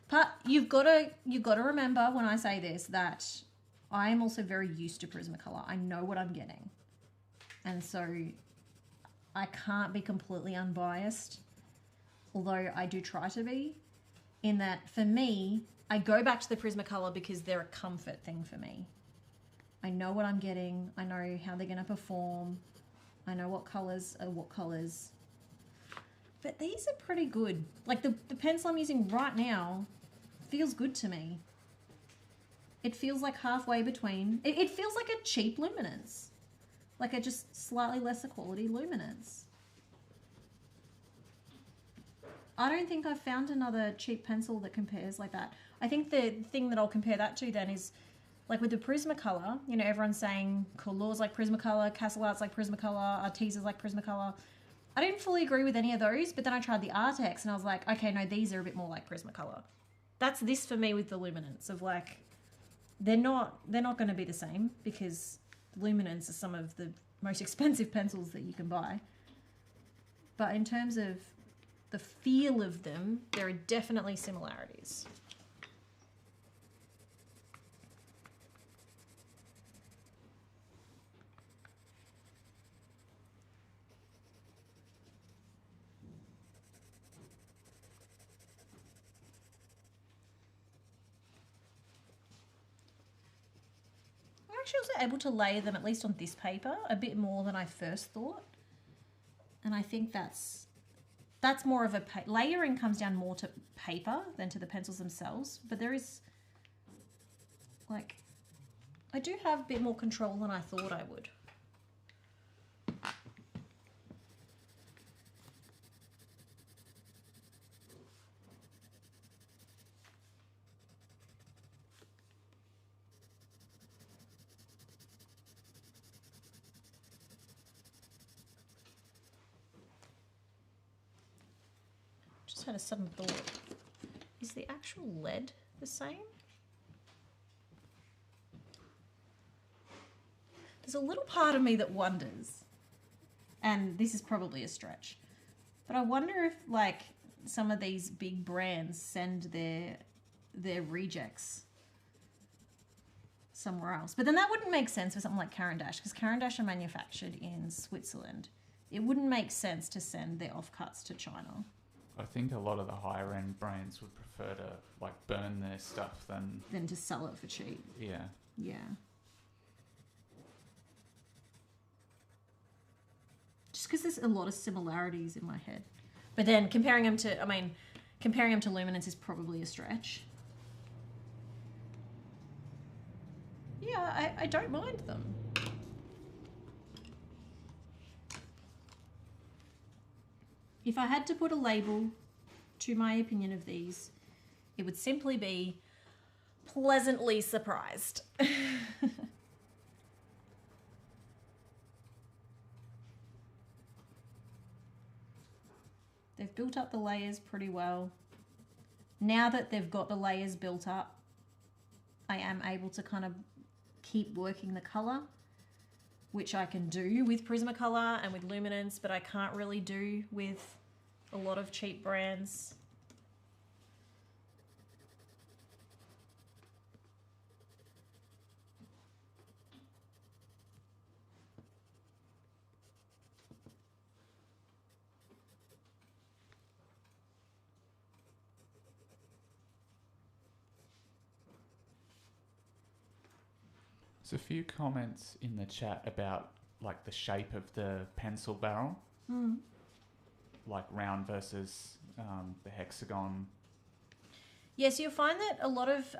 But you've got to remember when I say this that I am also very used to Prismacolor. I know what I'm getting. And so I can't be completely unbiased, although I do try to be, in that for me, I go back to the Prismacolor because they're a comfort thing for me. I know what I'm getting. I know how they're going to perform. I know what colours are what colours. But these are pretty good. Like the pencil I'm using right now feels good to me. It feels like halfway between. It feels like a cheap Luminance. Like a just slightly lesser quality Luminance. I don't think I've found another cheap pencil that compares like that. I think the thing that I'll compare that to then is like with the Prismacolor, you know, everyone's saying Coolor's like Prismacolor, Castle Art's like Prismacolor, Artesa's like Prismacolor. I didn't fully agree with any of those, but then I tried the Artex and I was like, okay, no, these are a bit more like Prismacolor. That's this for me with the Luminance of like, they're not going to be the same because Luminance are some of the most expensive pencils that you can buy. But in terms of the feel of them, there are definitely similarities. I'm actually also able to layer them, at least on this paper, a bit more than I first thought. And I think that's more of a... Layering comes down more to paper than to the pencils themselves. But there is... Like... I do have a bit more control than I thought I would. Just had a sudden thought. Is the actual lead the same? There's a little part of me that wonders, and this is probably a stretch, but I wonder if like some of these big brands send their rejects somewhere else. But then that wouldn't make sense for something like Caran because Caran are manufactured in Switzerland. It wouldn't make sense to send their offcuts to China. I think a lot of the higher end brands would prefer to like burn their stuff than to sell it for cheap. Yeah. Yeah. Just because there's a lot of similarities in my head. But then comparing them to Luminance is probably a stretch. Yeah, I don't mind them. If I had to put a label to my opinion of these, it would simply be pleasantly surprised. They've built up the layers pretty well. Now that they've got the layers built up, I am able to kind of keep working the color, which I can do with Prismacolor and with Luminance, but I can't really do with a lot of cheap brands. There's a few comments in the chat about like the shape of the pencil barrel, like round versus the hexagon. Yes, you'll find that a lot of,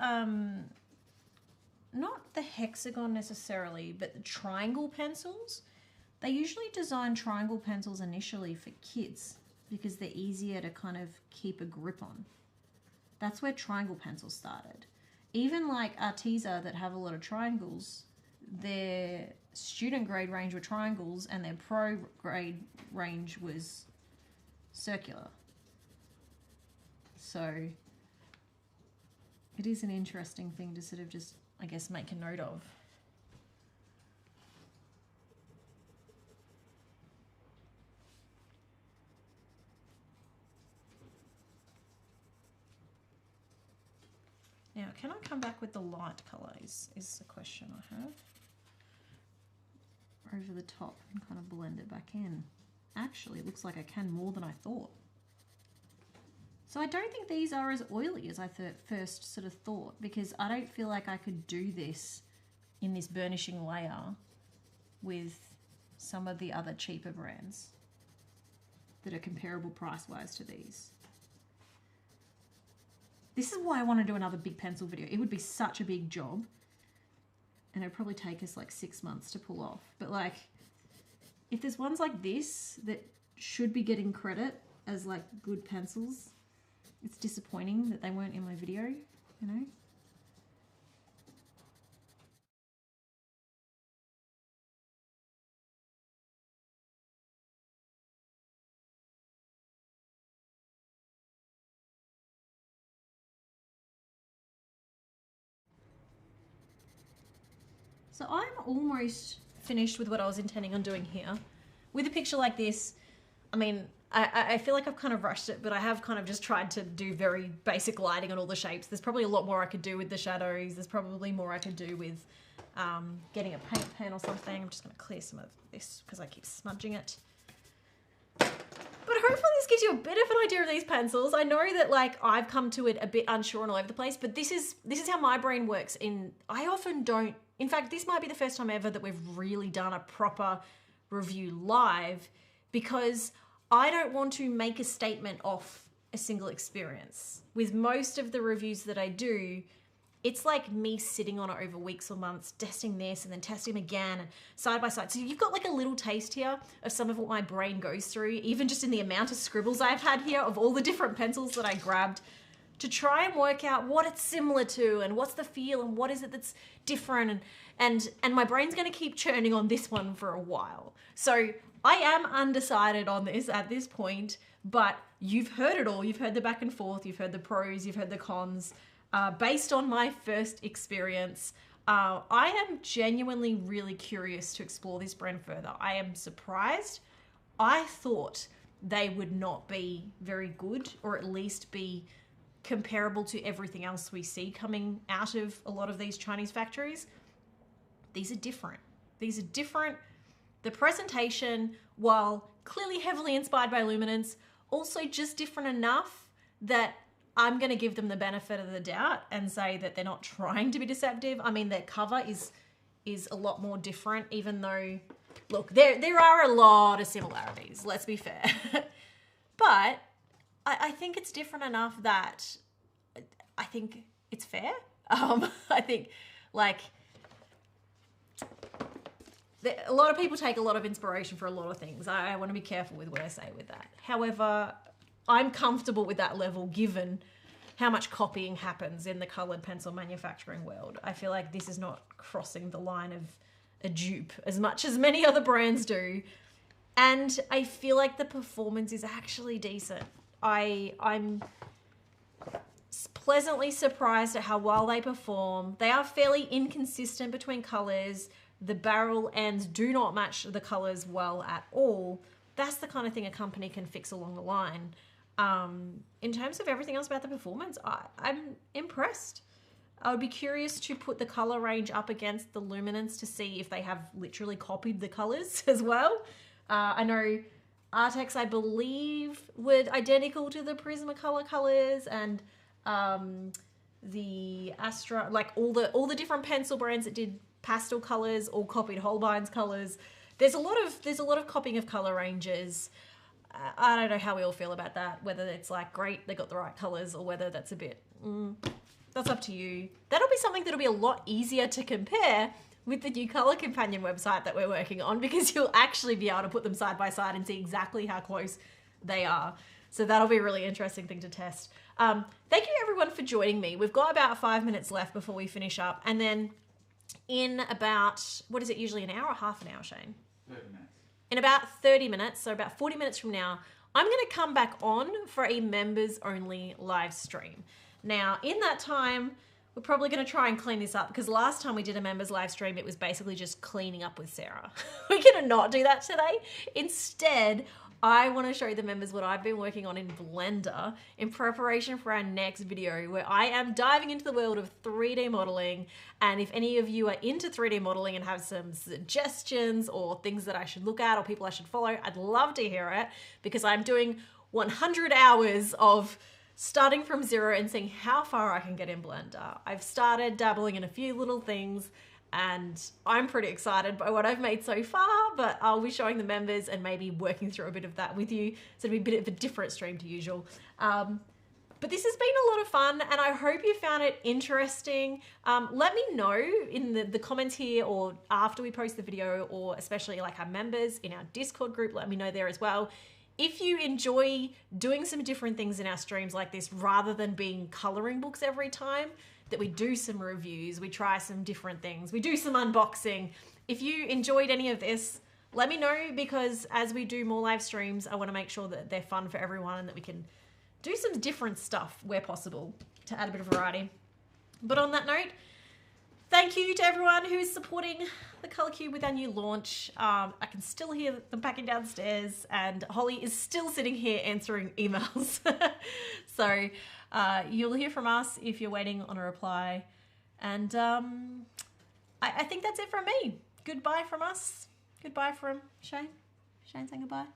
not the hexagon necessarily, but the triangle pencils, they usually design triangle pencils initially for kids because they're easier to kind of keep a grip on. That's where triangle pencils started. Even like Arteza that have a lot of triangles, their student grade range were triangles and their pro grade range was circular. So it is an interesting thing to sort of just, I guess, make a note of. Now, can I come back with the light colour is the question I have. Over the top and kind of blend it back in. Actually, it looks like I can more than I thought. So I don't think these are as oily as I first sort of thought, because I don't feel like I could do this in this burnishing layer with some of the other cheaper brands that are comparable price-wise to these. This is why I want to do another big pencil video. It would be such a big job. And it'd probably take us like 6 months to pull off. But like, if there's ones like this that should be getting credit as like good pencils, it's disappointing that they weren't in my video, you know? So I'm almost finished with what I was intending on doing here. With a picture like this, I mean, I feel like I've kind of rushed it, but I have kind of just tried to do very basic lighting on all the shapes. There's probably a lot more I could do with the shadows. There's probably more I could do with getting a paint pen or something. I'm just going to clear some of this because I keep smudging it. But hopefully this gives you a bit of an idea of these pencils. I know that like I've come to it a bit unsure and all over the place, but this is how my brain works. I often don't. In fact, this might be the first time ever that we've really done a proper review live, because I don't want to make a statement off a single experience. With most of the reviews that I do, it's like me sitting on it over weeks or months, testing this and then testing again and side by side. So you've got like a little taste here of some of what my brain goes through, even just in the amount of scribbles I've had here of all the different pencils that I grabbed to try and work out what it's similar to and what's the feel and what is it that's different. And my brain's going to keep churning on this one for a while. So I am undecided on this at this point, but you've heard it all. You've heard the back and forth, you've heard the pros, you've heard the cons. Based on my first experience, I am genuinely really curious to explore this brand further. I am surprised. I thought they would not be very good, or at least be comparable to everything else we see coming out of a lot of these Chinese factories. These are different. These are different. The presentation, while clearly heavily inspired by Luminance, also just different enough that I'm going to give them the benefit of the doubt and say that they're not trying to be deceptive. I mean, their cover is a lot more different, even though, look, there are a lot of similarities, let's be fair. But I think it's different enough that I think it's fair. I think, like, a lot of people take a lot of inspiration for a lot of things. I want to be careful with what I say with that. However, I'm comfortable with that level given how much copying happens in the coloured pencil manufacturing world. I feel like this is not crossing the line of a dupe as much as many other brands do. And I feel like the performance is actually decent. I'm pleasantly surprised at how well they perform. They are fairly inconsistent between colors. The barrel ends do not match the colors well at all. That's the kind of thing a company can fix along the line. In terms of everything else about the performance, I'm impressed. I would be curious to put the color range up against the Luminance to see if they have literally copied the colors as well. I know Artex, I believe, were identical to the Prismacolor colors, and the Astra, like all the different pencil brands that did pastel colors all copied Holbein's colors. There's a lot of copying of color ranges. I don't know how we all feel about that, whether it's like great they got the right colors or whether that's a bit that's up to you. That'll be something that'll be a lot easier to compare with the new Color Companion website that we're working on, because you'll actually be able to put them side by side and see exactly how close they are. So that'll be a really interesting thing to test. Thank you everyone for joining me. We've got about 5 minutes left before we finish up, and then in about, what is it, usually an hour or half an hour, Shane? 30 minutes. In about 30 minutes, so about 40 minutes from now, I'm going to come back on for a members only live stream. Now, in that time, we're probably going to try and clean this up, because last time we did a members live stream, it was basically just cleaning up with Sarah. We're going to not do that today. Instead, I want to show the members what I've been working on in Blender in preparation for our next video, where I am diving into the world of 3D modeling. And if any of you are into 3D modeling and have some suggestions or things that I should look at or people I should follow, I'd love to hear it, because I'm doing 100 hours of starting from zero and seeing how far I can get in Blender. I've started dabbling in a few little things, and I'm pretty excited by what I've made so far, but I'll be showing the members and maybe working through a bit of that with you. So it'll be a bit of a different stream to usual. But this has been a lot of fun, and I hope you found it interesting. Let me know in the comments here, or after we post the video, or especially like our members in our Discord group, let me know there as well. If you enjoy doing some different things in our streams like this, rather than being coloring books every time, that we do some reviews, we try some different things, we do some unboxing. If you enjoyed any of this, let me know, because as we do more live streams, I want to make sure that they're fun for everyone and that we can do some different stuff where possible to add a bit of variety. But on that note, thank you to everyone who is supporting the Colour Cube with our new launch. I can still hear them packing downstairs, and Holly is still sitting here answering emails. So you'll hear from us if you're waiting on a reply. And I think that's it from me. Goodbye from us. Goodbye from Shane. Shane saying goodbye.